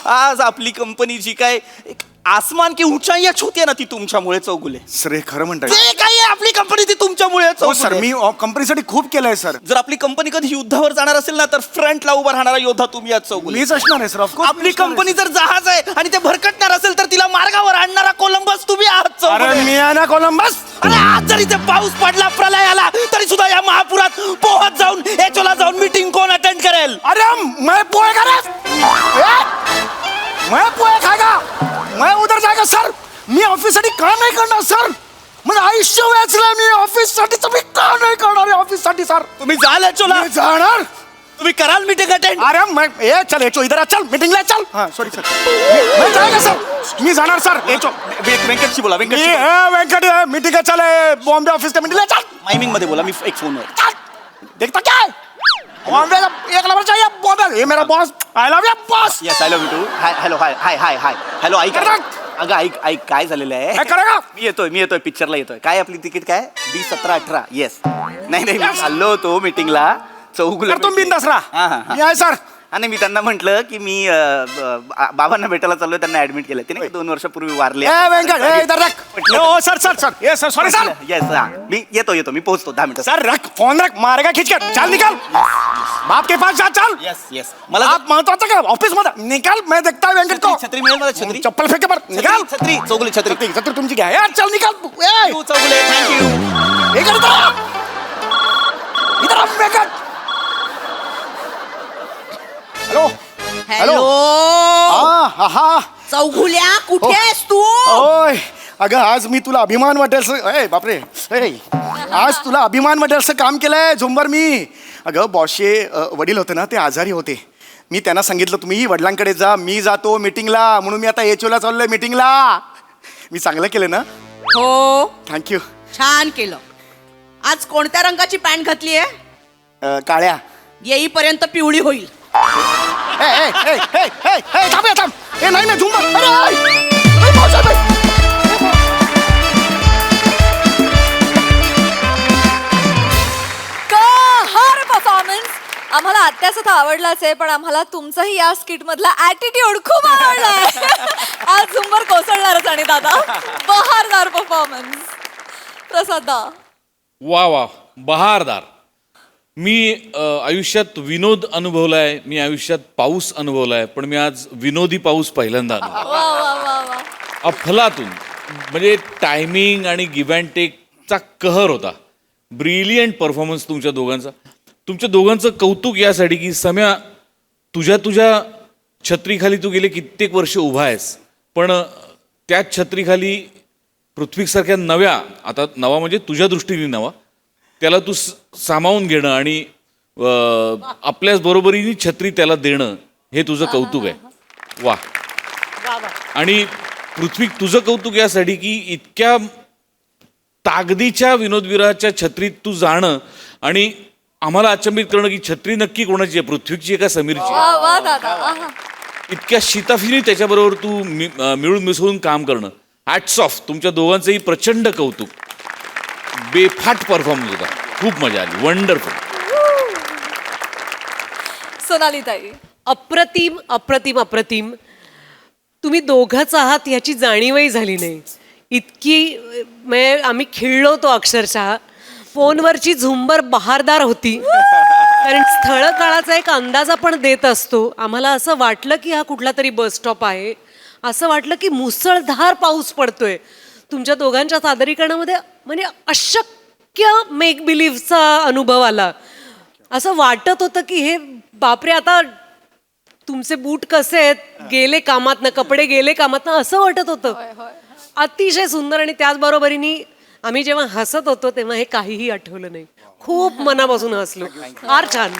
आज आपली कंपनी जी काय एक आसमान की ऊंचाई छूती आहे ना, ती तुमच्यामुळे चौगुले. सर हे खरं म्हणताय. जे काही आहे आपली कंपनी ती तुमच्यामुळे आहे, हो सर चौगुले. मी कंपनीसाठी खूप केलंय सर. जर आपली कंपनी कधी युद्धावर जाणार असेल ना, तर फ्रंटला उभा राहणारा योद्धा तुम्ही आहात चौगुले. मीच असणार आहे सर ऑफकोर्स. आपली कंपनी जर जहाज आहे आणि ते भरकटणार असेल तर तिला मार्गावर आणणारा कोलंबस तुम्ही आहात अरे चौगुले. मी आहे ना कोलंबस. अरे आज जरी ते पाऊस पडला, प्रलय आला, तरी सुद्धा या महापुरात पोहत जाऊन एचओला जाऊन मीटिंग कोण अटेंड करेल? अरे मैं पोहे खा मैं पोहे खाएगा. मैं उधर जाएगा सर. मी ऑफिससाठी का नाही करणार सर? म्हणजे आयुष्य वेचलंय मी ऑफिससाठी, तर मी का नाही करणार ऑफिससाठी सर? तुम्ही जाल एचओला, मी जाणार. तुम्ही कराल मीटिंग अटेंड. अरे मैं ए चल एचो इधर आ, चल मीटिंगला चल. हाँ सॉरी सर. मैं जाएगा सर. मी जाणार सर. एचो वेंकटशी बोला, मी वेंकट मीटिंग चल बॉम्बे ऑफिस का मीटिंगला चल. टायमिंग मध्ये बोला, मी एक फोनवर. चल देखता क्या है? बॉम्बे एक नंबर चाहिए बॉम्बे. ये मेरा boss. I love you boss. Yes I love you too. Hi hello hi hi hi hi hello ऐक. Correct. अगं ऐक ऐक काय झालेलं आहे. काय करेगा? मी येतोय पिक्चरला येतोय. काय आपली तिकीट काय D17-18. येस. नाही मी चाललो होतो मीटिंगला. चौगुले तर तुम्ही बिंदास हा, हा, राहा. हा. मी आहे सर. आणि मी त्यांना म्हटलं की मी बाबांना भेटायला चाललोय, त्यांना ऍडमिट केलं. ते 2 वर्षापूर्वी वारले. ए वेंकट ए इधर रख. ओ सर सर सर. ये सर सॉरी सर. येस हा मी येतो मी पोहोचतो 10 मिनिटं. सर रख फोन रख. मारेगा खींच कर. चल निकल. बाप के पास जा चल. येस मला आप महत्वाचं का ऑफिस मध्ये निकल. मैं देखता हूं वेंकट को. छत्री मिळेल मला छत्री. चप्पल फेंके पर निकल. छत्री चौगुले छत्री. छत्री तुमची घ्या यार. चल निकल. ए चौगुले थँक्यू. इधर इधर आ वेंकट. हेलो हॅलो हा हा. चौगुल्या, कुठे आहेस तू? ओय अगं आज मी तुला अभिमान वाटेल. ए बापरे. ए आज तुला अभिमान वाटेल असं काम केलंय झुंबर मी. अगं बॉसचे वडील होते ना, ते आजारी होते. मी त्यांना सांगितलं तुम्ही वडिलांकडे जा, मी जातो मीटिंगला. म्हणून मी आता एचओला चाललोय मीटिंगला. मी चांगलं केलं ना? हो, थँक्यू. छान केलं. आज कोणत्या रंगाची पॅन्ट घातली आहे? काळ्या. येईपर्यंत पिवळी होईल. ए ए ए ए ए ए थांब थांब. ए नाही नाही झुंबर. अरे ए, भाऊसाहेब. कहर परफॉर्मन्स. आम्हाला आत्याचं तर आवडलाच आहे, पण आम्हाला तुमचाही या स्किट मधला ऍटिट्यूड खूप आवडलाय. आज झुंबर कोसळणारच. आणि दादा बहारदार परफॉर्मन्स. प्रसादा वा वा बहारदार. मी आयुष्यात विनोद अनुभवलाय, मी आयुष्यात पाऊस अनुभवलाय, पण मी आज विनोदी पाऊस पहिल्यांदा अनुभवला. वा वा वा वा. अफलातून. म्हणजे टायमिंग आणि गिव्ह अँड टेकचा कहर होता. ब्रिलियंट परफॉर्मन्स तुमच्या दोघांचा. तुमच्या दोघांचं कौतुक यासाठी की सम्या तुझ्या छत्रीखाली तू गेले कित्येक वर्ष उभा आहेस, पण त्याच छत्रीखाली पृथ्वीसारख्या नव्या, आता नवा म्हणजे तुझ्या दृष्टीने नवा, त्याला तू सामावून घेणं आणि आपल्याच बरोबरीने छत्री त्याला देणं हे तुझं कौतुक आहे. वा. आणि पृथ्वी तुझं कौतुक यासाठी की इतक्या ताकदीच्या विनोदवीराच्या छत्रीत तू जाणं आणि आम्हाला अचंबित करणं की छत्री नक्की कोणाची आहे, पृथ्वीची आहे का समीरची आहे. वा वा दादा. आहा. इतक्या शिताफीने त्याच्याबरोबर तू मिळून मिसळून काम करणं. Hats off. तुमच्या दोघांचंही प्रचंड कौतुक. बेफाट परफॉर्मन्स होता. खूप मजा आली. वंडरफुल. सोनाली ताई. अप्रतिम अप्रतिम अप्रतिम. तुम्ही दोघंच आहात याची जाणीवही झाली नाही. इतकी म्हणजे आम्ही खिळलो होतो अक्षरशः. फोनवरची झुंबर बहारदार होती. कारण स्थळ काळाचा एक अंदाज आपण देत असतो. आम्हाला असं वाटलं की हा कुठला तरी बस स्टॉप आहे. असं वाटलं की मुसळधार पाऊस पडतोय. तुमच्या दोघांच्या सादरीकरणामध्ये म्हणजे अशक्य मेक बिलीव्हचा अनुभव आला. असं वाटत होतं की हे बापरे, आता तुमचे बूट कसे आहेत, गेले कामातनं, कपडे गेले कामातनं, असं वाटत होतं. अतिशय सुंदर. आणि त्याचबरोबरीने आम्ही जेव्हा हसत होतो तेव्हा हे काहीही आठवलं नाही. खूप मनापासून हसलो. फार छान.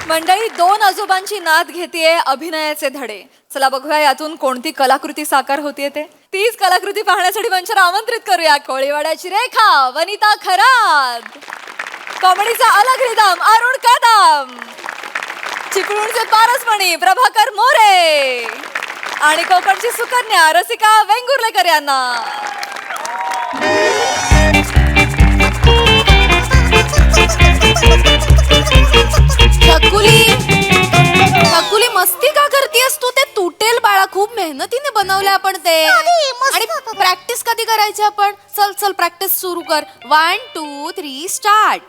मंडळी, 2 आजोबांची नाद घेतेय अभिनयाचे धडे. चला बघूया यातून कोणती कलाकृती साकार होतीये ते. तीच कलाकृती पाहण्यासाठी मंचावर आमंत्रित करूया कोळीवाड्याची रेखा, वनिता खरात, कॉमेडीचा अलग रिदम अरुण कदम, चिपळूणचे पारसमणी प्रभाकर मोरे आणि कोकणची सुकन्या रसिका वेंगुर्लेकर यांना. छकुली मस्ती का करतेस तू? ते तुटेल बाळा, खूप मेहनतीने बनवलंय आपण ते. आणि प्रॅक्टिस कधी करायची आपण? चल चल प्रॅक्टिस सुरू कर. 1 2 3 स्टार्ट.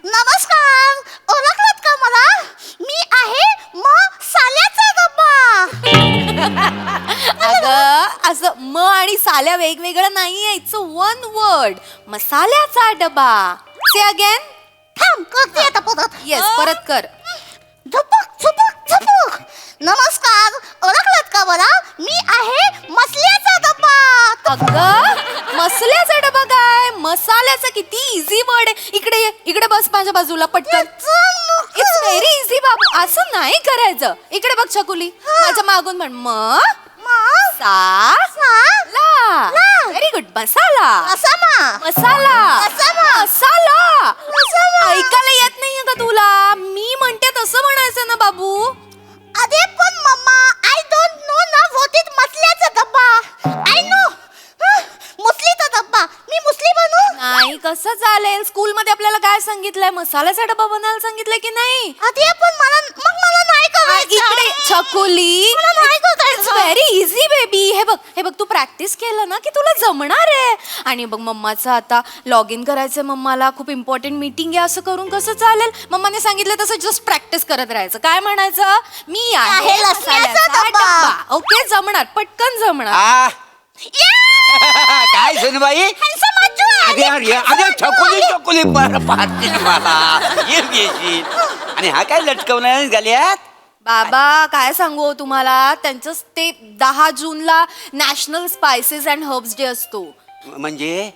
नमस्कार, ओळखलात का मला? मी आहे साल्याचा डब्बा. अगं असं म आणि साल्या वेगवेगळं नाहीये. It's a one word. मसाल्याचा डबा. से अगेन. थांब करते आता परत. येस, परत कर. झुपक झुपक झुपक. नमस्कार, ओळखलात का मला? मी आहे मसल्याचा डबा. अगं मसल्याचा डबा काय? मसाल्याचा किती इझी वर्ड आहे. इकडे ये, इकडे बस माझ्या बाजूला पटकन. इट्स व्हेरी इझी बाबू. असं नाही करायचं. इकडे बघ छकुली, माझ्या मागून म्हण व्हेरी गुड. मसाला मसाला मसाला. ऐकायला येत नाहीये का तुला? मी म्हणते तसं म्हणायचं ना बाबू. अरे पण मम्मा, आय डोंट नो ना व्हॉट इज मसल्याचा डब्बा. आय नो मुसलीचा डब्बा. मी मुसली बनू? नाही, कसं चालेल? स्कूल मध्ये आपल्याला काय सांगितलंय? मसाल्याचा डब्बा बनायला सांगितलंय की नाही? अरे पण मला नाही करायचं. इकडे छकुली, इट्स व्हेरी इझी बेबी. हे बघ तू प्रॅक्टिस केलं ना की तुला जमणार आहे. आणि बघ मम्माचं आता लॉग इन करायचंय. मम्माला खूप इम्पॉर्टंट मीटिंग आहे. असं करून कसं चालेल? मम्माने सांगितलं तसं जस्ट प्रॅक्टिस करत राहायचं. काय म्हणायचं? मी आहे मसाल्याचा डब्बा. ओके, जमणार, पटकन जमणार. काय सुनबाई? अरे अरे अरे छकुली छकुली बरं पाहते मला. येशील. आणि हा काय लटकवणार गाल्यात? बाबा काय सांगू तुम्हाला, त्यांचं ते 10 जूनला national spices and herbs day असतो. म्हणजे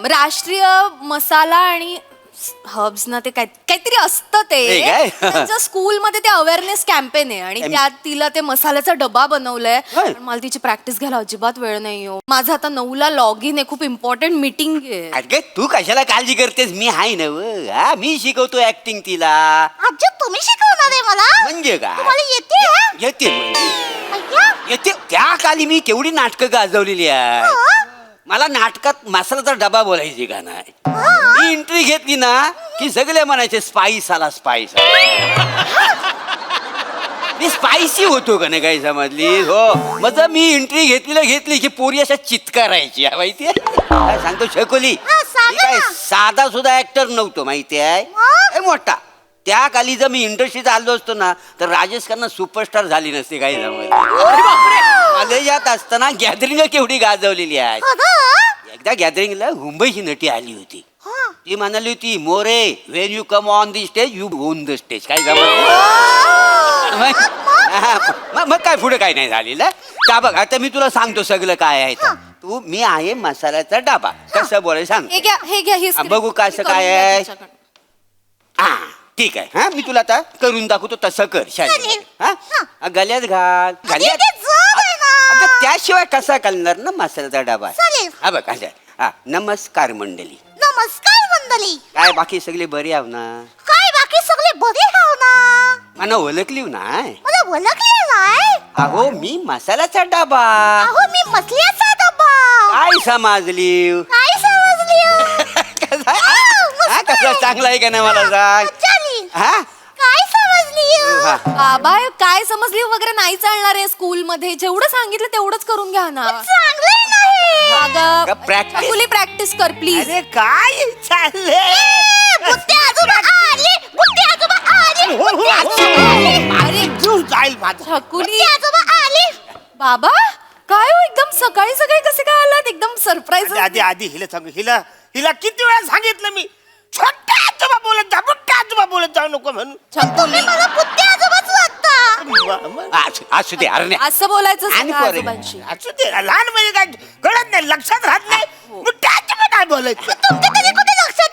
राष्ट्रीय मसाला आणि हर्ब्स ना ते काहीतरी असतं हे ते. काय? त्यांच्या स्कूलमध्ये ते अवेअरनेस कॅम्पेन आहे आणि त्यात तिला ते मसाल्याचा डबा बनवलाय. होय. पण मला तिची प्रॅक्टिस घ्यायला अजिबात वेळ नाही हो. माझं आता 9ला लॉग इन आहे. खूप इम्पॉर्टंट मीटिंग आहे. अरे तू कशाला काळजी करतेस? मी आहे ना व. हा, मी शिकवतो ऍक्टिंग तिला. आजी तुम्ही शिकवणार आहे मला? म्हणजे काय? तुम्हाला येते? येते म्हणजे येते. त्या काली मी केवढी नाटकं गाजवलेली आहे. मला नाटकात मसाल्याचा डबा बोलायची का नाही? मी एंट्री घेतली ना की सगळे म्हणायचे स्पाइस आला स्पाइस. मी स्पायसी होतो का नाही काही समजली? हो, मग मी एंट्री घेतली की पोरी अशा चित्कारायची माहितीये. काय सांगतो छकुली, मी काय साधा सुद्धा ऍक्टर नव्हतो माहिती आहे. मोठा त्या काली जर मी इंडस्ट्रीत आलो असतो ना तर राजेश खन्ना सुपरस्टार झाली नसते काही कॉलेजात असताना गॅदरिंग केवढी गाजवलेली आहे. एकदा गॅदरिंगला मुंबईची नटी आली होती. ती म्हणाली होती, More Wien you come on the stage you on the stage. काय मग काय पुढे काय नाही झालेलं. का बघ आता मी तुला सांगतो सगळं काय आहे. तू मी आहे मसाल्याचा डबा कसं बोलाय सांग. हे घ्या ही script. बघू कसं काय आहे. हा ठीक आहे. हा मी तुला आता करून दाखवतो तसं कर. शाळेत हा गल्यात घाल. गल्यात अगं त्याशिवाय कसा करणार ना मसाल्याचा डबा. हा बघ असं. हा नमस्कार मंडळी. नमस्कार मंडळी. काय बाकी सगळे बरे आहो ना? काय बाकी सगळे बरे आहो ना? मला ओळखली नाही? मला ओळखले नाही. अहो मी मसाल्याचा डबा. अहो मी मसल्याचा डबा. काय समजली? काय समजली? कसा चांगला आहे का नाही मला सांग. हा काय समजली? हा. बाबा काय समजली वगैरे नाही चालणार आहे. स्कूल मध्ये जेवढं सांगितलं तेवढंच करून घ्या ना. चांगलं नाही. अगं practice. छकुली प्रॅक्टिस कर प्लीज. अरे काय चाललंय? अरे जीव जाईल माझा. छकुली बाबा काय हो, एकदम सकाळी सकाळी कसे काय आलात? एकदम सरप्राईज. आधी हिला सांगू. हिला किती वेळा सांगितलं मी, छोट्या आजोबा बोलत जा, मोठ्या आजोबा बोलत जाऊ नको म्हणून. तुम्ही मला बुट्टे आजोबाच वाटता. असू दे अरे असं बोलायचं आणि सगळ्या पोरे. आजोबांशी. असू दे लहान म्हणजे काय कळत नाही लक्षात राहत नाही मग त्याच्या पण काय बोलायचं तुमच्या तरी कुठे लक्षात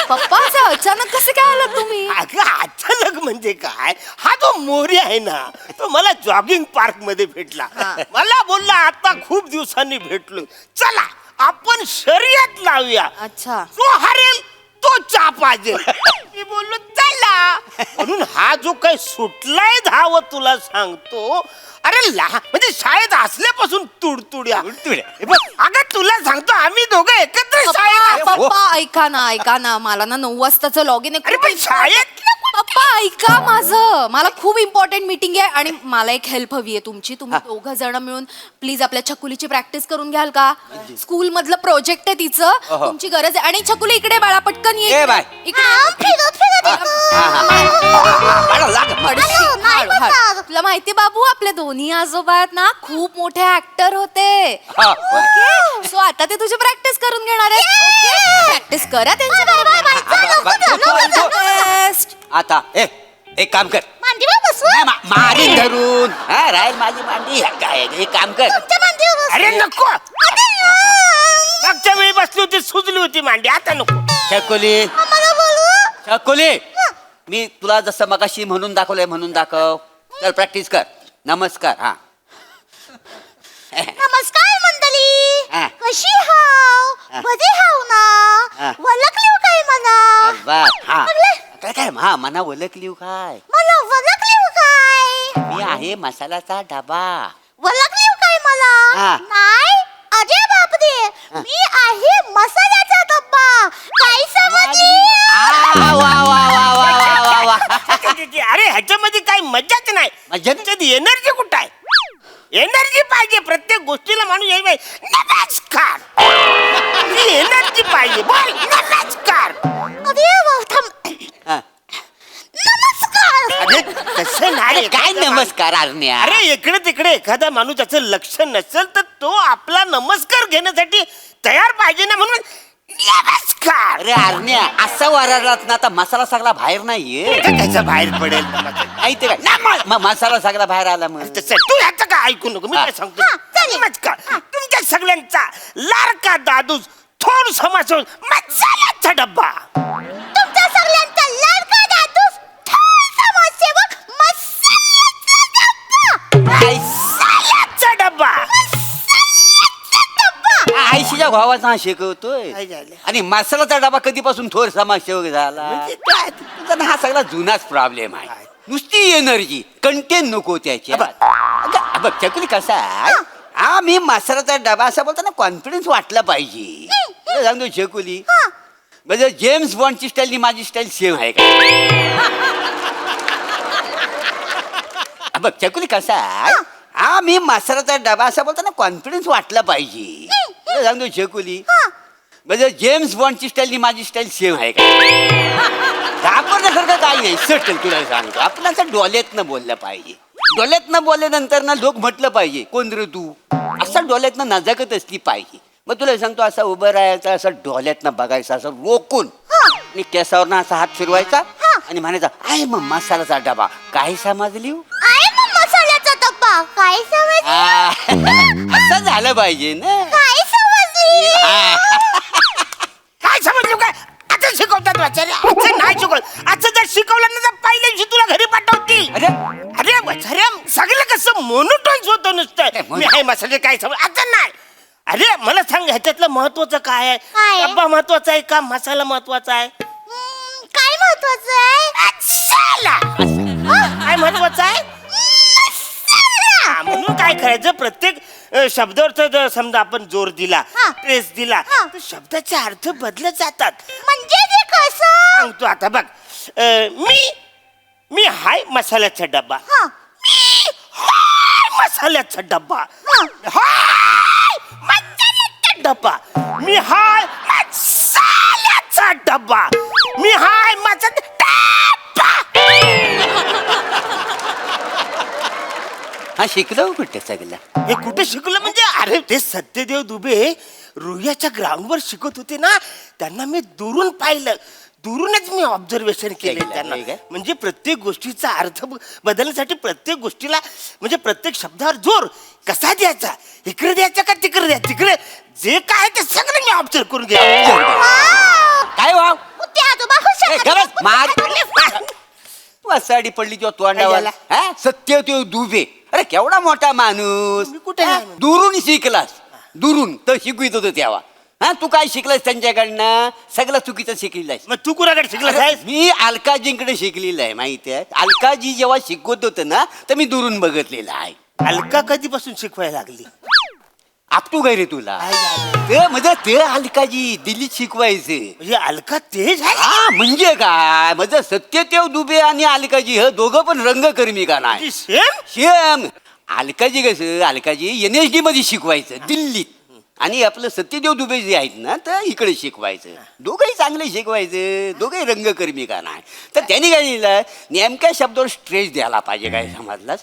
पप्पा असं अचानक कसं काय आलं तुम्ही? अगं अचानक म्हणजे काय हा जो मोरी आहे ना तो मला जॉगिंग पार्क मध्ये भेटला मला बोलला आता खूप दिवसांनी भेटलो चला आपण शर्यत लावूया अच्छा. जो हरेल तो चहा पाहिजे मी बोललो चला म्हणून हा जो काही सुटलाय धावत तुला सांगतो अरे लहान म्हणजे शाळेत असल्यापासून तुडतुड्या हे बघ, अगं तुला सांगतो आम्ही दोघं एकत्र शाळेत पप्पा ऐका ना मला ना 9 वाजताचं लॉग इन अरे पण शाळेत पप्पा ऐका माझं मला खूप इम्पॉर्टंट मीटिंग आहे आणि मला एक हेल्प हवी आहे तुमची तुम्ही 2 जण मिळून प्लीज आपल्या छकुलीची प्रॅक्टिस करून घ्याल का स्कूल मधलं प्रोजेक्ट आहे तिचं तुमची गरज आहे आणि छकुली इकडे बाळा पटकन ये ए बाय. तुला माहिती बाबू आपले दोन्ही आजोबा आहेत ना खूप मोठे ऍक्टर होते हा. ओके सो आता ते तुझी प्रॅक्टिस करून घेणार आहेत प्रॅक्टिस करा त्यांच्या बेस्ट आता एक काम कर मारी धरून हा राहील माझी मांडी काय एक काम कर अरे नको मागच्या वेळी बसली होती सुजली होती मांडी आता नको छकुली छकुली मी तुला जसं मगाशी म्हणून दाखवलंय म्हणून दाखव चल प्रॅक्टिस कर नमस्कार हा नमस्कार मंडळी हा. कशी हाव बरी हाव हा. ना वळखली काय मला वा, हा काय काय हा मना ओळखली काय मला वळखली काय मी आहे मसाल्याचा डबा वळखली काय मला हा. नाही अजय बापरे मी आहे मसाल्याचा डब्बा काय समजली वा वा वा वा वा वा वा अरे ह्याच्यामध्ये काही मजाच नाही मज्जा नाही? त्याच्यात एनर्जी कुठं आहे एनर्जी पाहिजे प्रत्येक गोष्टीला माणूस येईल पाहिजे. नमस्कार एनर्जी पाहिजे बोल नमस्कार अरे वा, थांब. हा. नमस्कार अरे तसं नाही काय नमस्कार आरण्या अरे इकडे तिकडे एखादा माणूस त्याचं लक्ष नसेल तर तो आपला नमस्कार घेण्यासाठी तयार पाहिजे ना म्हणून नमस्कार अरे आरण्या असा वरारलात ना आता मसाला सगळा बाहेर नाहीये त्याच्या बाहेर पडेल माहिती काय मसाला सगळा बाहेर आला मग तसं तू ह्याचं काय ऐकू नको मी काय सांगतो नमस्कार तुमच्या सगळ्यांचा लाडका दादूस थोड समाजून मसाल्याचा डब्बा तुमच्या सगळ्यांचा लाडका दादूस थोर समाजसेवक मसाल्याचा डब्बा आयशीच्या भावाचा हा शिकवतोय काय झालं? आणि मसाल्याचा डबा कधीपासून थोर समाजसेवक झाला म्हणजे काय? तुझा ना हा सगळा जुनाच प्रॉब्लेम आहे नुसती एनर्जी कंटेन नको त्याच्या बघ चकुली कसा आहे हा मी मसाल्याचा डबा असा बोलताना कॉन्फिडन्स वाटला पाहिजे तुला सांगतो चकुली म्हणजे जेम्स बॉन्डची स्टाईल आणि माझी स्टाईल सेम आहे का बघ चकुली कसा आहे हा मी मसाल्याचा डबा असा बोलताना कॉन्फिडन्स वाटला पाहिजे तुला सांगतो चकुली म्हणजे जेम्स बॉन्डची स्टाईल आणि माझी स्टाईल सेम आहे का घाबरण्यासारखं काही नाही सटल तुला सांगतो आपण असं डोळ्यातनं बोललं पाहिजे डोळ्यातनं बोलल्यानंतर ना लोक म्हटलं पाहिजे कोण रे तू असं डोळ्यातनं नजाकत असली पाहिजे मग तुला सांगतो असं उभं राहायचं असं डोळ्यातनं बघायचं असं रोखून आणि केसावरनं असा हात फिरवायचा आणि म्हणायचा आहे मग मसाल्याचा डबा काय समजली आहे मग मसाल्याचा डब्बा काय समजली असं झालं पाहिजे ना काय समजली काय समजलं काय आता शिकवतात वाचारे असं नाही शिकवत असं जर शिकवलं ना तर पहिल्या दिवशी तुला घरी पाठवतील अरे अरे वाचारे सगळं कसं मोनोटॉन्स होतं नुसतं मी आहे मसाले काय समज आता नाही अरे मला सांग ह्याच्यातलं महत्वाचं काय आहे काय आहे? डब्बा महत्वाचा आहे का मसाला महत्वाचा आहे काय महत्वाचं आहे मसाला काय महत्वाचं आहे हा, म्हणून काय करायचं प्रत्येक शब्दावर जर समजा आपण जोर दिला प्रेस दिला तर शब्दाचे अर्थ बदलत जातात म्हणजे ते कसं सांगतो आता बघ मी हाय मसाल्याचा डब्बा मी हाय मसाल्याचा डब्बा हाय मसाल्याचा डब्बा मी हाय मसाल्याचा डब्बा मी हाय मसाल्याचा हा शिकलो कुठे सगळं हे कुठे शिकलं म्हणजे अरे ते सत्यदेव दुबे रुह्याच्या ग्राउंडवर शिकत होते ना त्यांना मी दुरून पाहिलं दुरूनच मी ऑब्झर्वेशन केले केलं, त्यांना ठीक आहे. म्हणजे प्रत्येक गोष्टीचा अर्थ बदलण्यासाठी प्रत्येक गोष्टीला म्हणजे प्रत्येक शब्दावर जोर कसा द्यायचा, इकडे द्यायचा का तिकडे द्यायचा, तिकडे जे काय आहे ते सगळं मी ऑब्झर्व करून घ्या. काय वाव ते आजोबा हुशार. ए, गबस, मार. तू असाडी पडली किंवा तोंडावाला हा सत्य तो दुबे अरे केवढा मोठा माणूस मी कुठे आहे? हा, दुरून शिकलास दुरून तर शिकवित होतो तेव्हा हा तू काय शिकलास त्यांच्याकडनं सगळं चुकीचं शिकलेलं आहेस. मग तू कुणाकडे शिकला आहेस? मी अलकाजींकडे शिकलेलं आहे माहिती आहे. अलकाजी जेव्हा शिकवत होतं ना तर मी दुरून बघितलेलं आहे. अलका कधीपासून शिकवायला लागली? आपटू काय रे तुला ते म्हणजे ते अलकाजी दिल्लीत शिकवायचे. म्हणजे अलका तेज आहे? हा म्हणजे काय म्हणजे सत्यदेव दुबे आणि अलकाजी हे दोघं पण रंगकर्मी का नाही सेम शेम. अलकाजी कसं अलकाजी NSD मध्ये शिकवायचं दिल्लीत आणि आपलं सत्यदेव दुबे जे आहेत ना तर इकडे शिकवायचं. दोघंही चांगले शिकवायचे दोघंही रंगकर्मी का नाही. तर त्यांनी काय लिहिलं नेमक्या शब्दावर स्ट्रेस द्यायला पाहिजे काय समजलास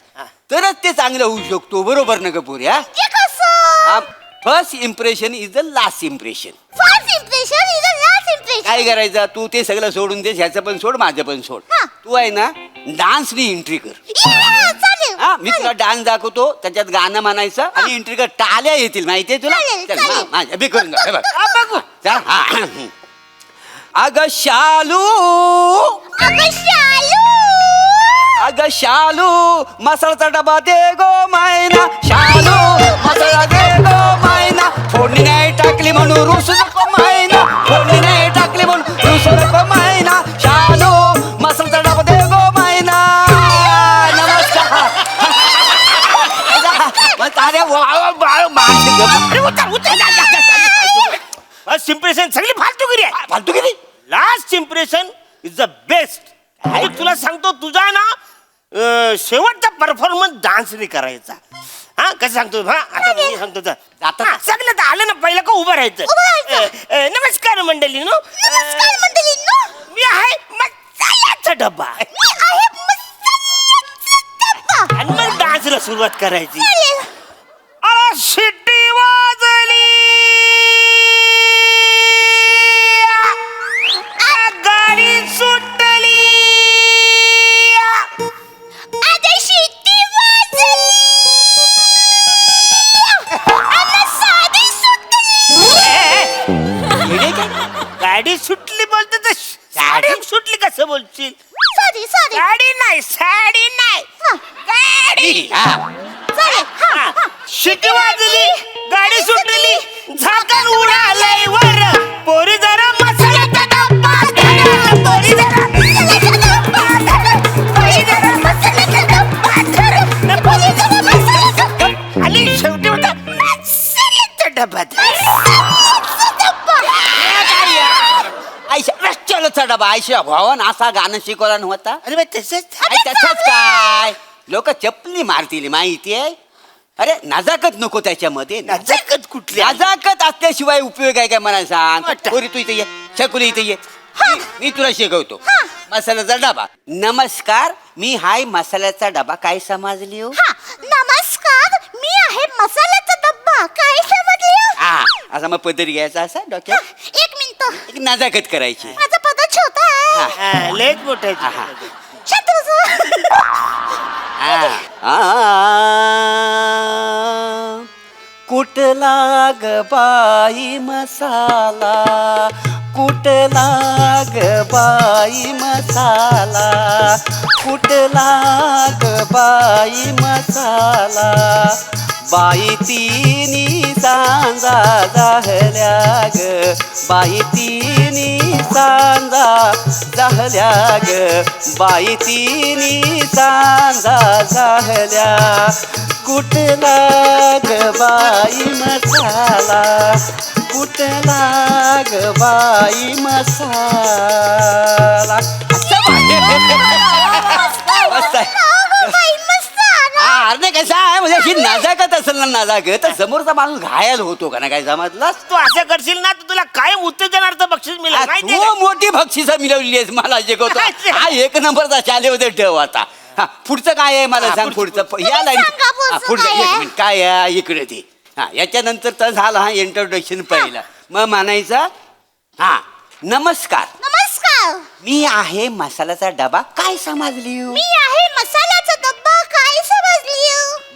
तरच ते चांगलं होऊ शकतो. बरोबर ना कपूर या ते कसं? First impression is the last impression. First impression is the last impression. काय करायचं तू ते सगळं सोडून दे ह्याचं पण सोड माझं पण सोड. हा. तू आहे ना डान्सनी एंट्री कर. चालेल. हा मी तुला डान्स दाखवतो त्याच्यात गाणं म्हणायचं आणि एंट्री कर. टाळ्या येतील माहितीये तुला. चालेल, चल, चालेल. माझ्या बी करून जा. हे बघ. चल, हा. अगं शालू अगं शालू. अगं शालू मसाल्याचा डबा दे गो मायना. शालू मसाला दे गो मायना. फोडणी नाही टाकली म्हणून रुसू नको मायना. फोडणी नाही टाकली म्हणून रुसू नको मायना. शालू मसाल्याचा डबा दे गो मायना. नमस्कार. अरे फर्स्ट इम्प्रेशन सगळी फालतूगिरी आहे. फालतूगिरी last impression is the best. तुला सांगतो तुझा ना शेवटचा परफॉर्मन्स डान्सने करायचा. हा कसं सांगतो हा आता मी सांगतो तर. आता- हा, सगळं तर आलं ना पहिलं का उभं राहायचं. नमस्कार मंडळीनो. नमस्कार मंडळींनो. मी आहे मसाल्याचा डब्बा मी आहे मसाल्याचा डब्बा. आणि मग डान्सला सुरुवात करायची. चालेल. अरे शिट्टी वाजली गाडी सुटली. आता शिट्टी वाजली. आता साडी सुटली. गाडी सुटली बोलते तर साडी सुटली कसं बोलशील? Sorry sorry. गाडी नाही साडी नाही गाडी. चालेल. हा, हा. शिट्टी वाजली गाडी सुटली झाकण उडालंय वर. पोरी जरा मसाल्याचा डब्बा धर. पोरी जरा मसाल्याचा डब्बा धर. पोरी जरा मसाल्याचा डब्बा धर. पोरी जरा मसाल्याचा डब्बा. आणि शेवटी होता मसाल्याचा डब्बा धर. मसाल्याचा डब्बा. आयशा रस्त्याला डबा आयशा भावन असा गाणं शिकवला नव्हता. अरे बा तसंच त्याच्याच काय लोक चपली मारतील माहितीये. अरे नजाकत नको त्याच्यामध्ये. नजाकत कुठली? नजाकत असल्याशिवाय उपयोग आहे काय मला सांग. वाटा. पोरी तू इथे ये शकुली इथे ये. मी तुला शिकवतो मसाल्याचा डबा. नमस्कार मी हाय मसाल्याचा डबा. काय समजली हो? हा, नमस्कार मी आहे मसाल्याचा डब्बा. काय समजले? हा असा मग पदरी घ्यायचा असा डोक्यात एक मिनिट. एक नजाकत करायची. माझा पद छोटा आहे. हा. लेट मोठा हा. शांत बसा. कुठला ग बाई मसाला. कुठला ग बाई मसाला. कुठला ग बाई मसाला. बाई तिनी सांजा झाल्या ग. बाई तिनी सांजा झाल्या ग. बाई तिनी सांजा झाल्या. कुठला ग बाई मसाला. कुठला ग बाई मसाला. मस्त आहे. बाई मस्त आला. अरे नाही कसं आहे म्हणजे अशी नजाकत असेल ना नजाकत तर समोरचा माणूस घायल होतो का ना काय समजलास. तू असं करशील ना तर तुला कायम उत्तेजनार्थ बक्षीस मिळेल माहिती तू मोठी बक्षिसं मिळवली आहेस मला शिकवतो. हा एक नंबरचा शालेमध्ये ठेव आता. हा पुढचं काय आहे मला सांग. पुढचं या लाईन सांगा पुढचं पुढचं काय एक आहे? मिनिट काय आहे इकडे ते. हा याच्यानंतर तर झालं हा इंट्रोडक्शन पहिला. मग म्हणायचं हा नमस्कार नमस्कार मी आहे मसाल्याचा डबा काय समजली हो? मी आहे मसाल्याचा डब्बा काय समजली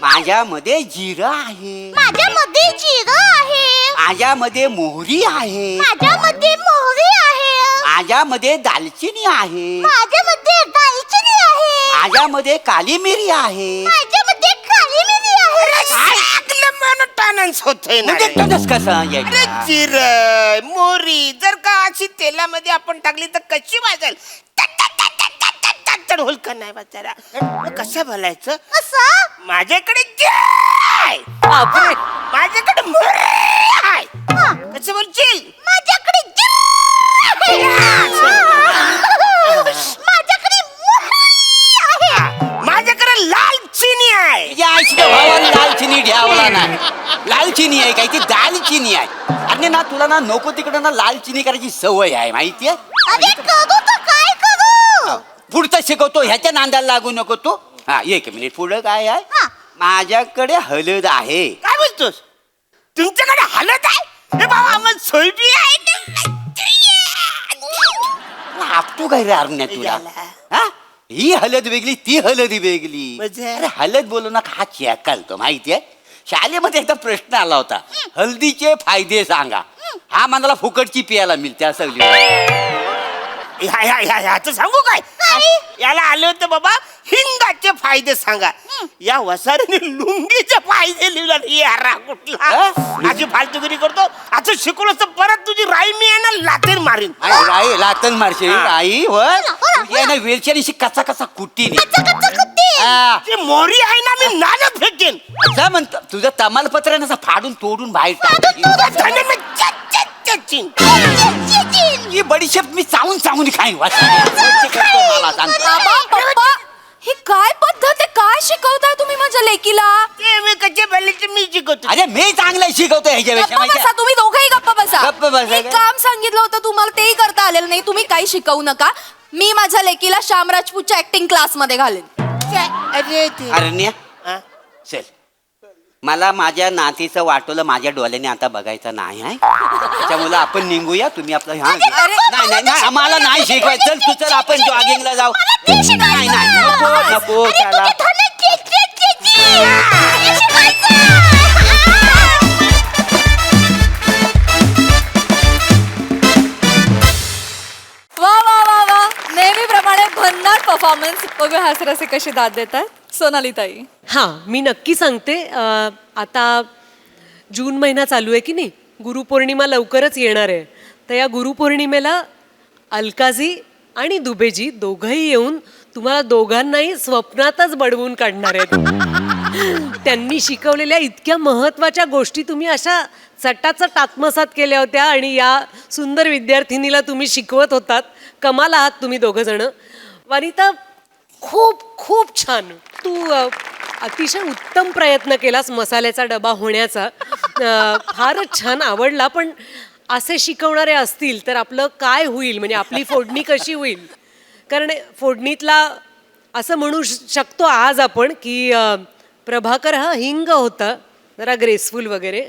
माझ्यामध्ये जिरं आहे, माझ्यामध्ये जिरं आहे माझ्यामध्ये मोहरी आहे, माझ्यामध्ये मोहरी आहे माझ्यामध्ये दालचिनी आहे, माझ्यामध्ये दालचिनी आहे माझ्यामध्ये काली मिरी आहे. माझ्यामध्ये काली मिरी आहे टानन्स होतंय ना म्हणजे रे. तसंच कसं अरे यायचं? जिरं मोरी जर का अशी तेलामध्ये आपण टाकली तर कशी भाजेल तर होल का नाही बाजारा मग कसं बोलायचं असं माझ्याकडे जिरं आहे. माझ्याकडे मोहरी आहे. कसं बोलशील माझ्याकडे जिरं आहे. माझ्याकडे मोहरी आहे माझ्याकडे लाल चिनी आहे. या आईच्या भावाला लाल चिनी घ्यावला नाही. लाल चिनी आहे काय ती दालचिनी आहे. अरे ना तुला ना नको तिकडं ना लाल चिनी करायची सवय आहे माहितीये. अरे करू तर काय करू पुढचं शिकवतो ह्याच्या नांदाला लागू नको तू. हा एक मिनिट पुढं काय आहे हा. माझ्याकडे हळद आहे. काय बोलतोस तुमच्याकडे हलत आहे हे बाबा आम्हाला सोयबी आहे आपटू काय रे अरुण्या तुला याला. हा ही हळद वेगळी ती हळद वेगळी. म्हणजे? अरे हळद बोलू नका हा चेकालतो माहितीये. शाळेमध्ये एकदा प्रश्न आला होता हल्दीचे फायदे सांगा. हा मनाला फुकटची पियाला मिळते असं लिहिलं. ह्याचं सांगू काय याला आले होते बाबा हिंगाचे फायदे सांगा. या वसारीने लुंगीचे फायदे लिहिले यारा कुठला अशी फालतुगिरी करतो. असं शिकवलं तर परत तुझी राई मी आहे ना लातेन मारीन. राई लातन मारशे हा. राई होय तुझ्या ना वेलच्याशी कसा कसा कुट्टीने हा. ती मोरी आहे ना मी नाण्यात फेकेन. असं म्हणतो तुझं तमालपत्र आहे ना असं फाडून तोडून बाहेर टाक. त्याने मी चच्चीन. ही बडीशेप मी चावून चावून खाईन मला सांगतो. बाबा पप्पा ही काय पद्धत आहे काय शिकवताय तुम्ही माझ्या लेकीला ते मी कच्चे पहिले मी शिकवतो. अरे मी चांगलं शिकवतो ह्याच्यापेक्षा गप्पा बसा माहिती तुम्ही दोघंही गप्पा बसा गप्प बसा एक काय? काम सांगितलं होतं तुम्हाला तेही करता आलेलं नाही तुम्ही काही शिकवू नका मी माझ्या लेकीला श्याम राजपूतच्या ऍक्टिंग क्लास मध्ये घालेन अरे ते अरण्या हा? चल मला माझ्या नातीचं वाटोलं माझ्या डोळ्याने आता बघायचं नाही आहे त्याच्यामुळे आपण निघूया तुम्ही आपलं ह्या नाही नाही नाही आम्हाला नाही शिकवायचं. चल तू चल आपण जॉगिंगला जाऊ. नाही नाही नको नको त्याला वा वा वा वा नेहमीप्रमाणे भन्नाट परफॉर्मन्स बघू हासरसे कशी दाद देतात सोनाली ताई. हां मी नक्की सांगते आता जून महिना चालू आहे की नाही गुरुपौर्णिमा लवकरच येणार आहे. तर या गुरुपौर्णिमेला अलकाजी आणि दुबेजी दोघंही येऊन तुम्हाला दोघांनाही स्वप्नातच बडवून काढणार आहेत. त्यांनी शिकवलेल्या इतक्या महत्त्वाच्या गोष्टी तुम्ही अशा चटाचट आत्मसात केल्या होत्या आणि या सुंदर विद्यार्थिनीला तुम्ही शिकवत होतात. कमाल आहात तुम्ही दोघं जण. वनिता खूप खूप छान. तू अतिशय उत्तम प्रयत्न केलास मसाल्याचा डबा होण्याचा. फारच छान आवडला. पण असे शिकवणारे असतील तर आपलं काय होईल म्हणजे आपली फोडणी कशी होईल. कारण फोडणीतला असं म्हणू शकतो आज आपण की प्रभाकर हा हिंग होता जरा ग्रेसफुल वगैरे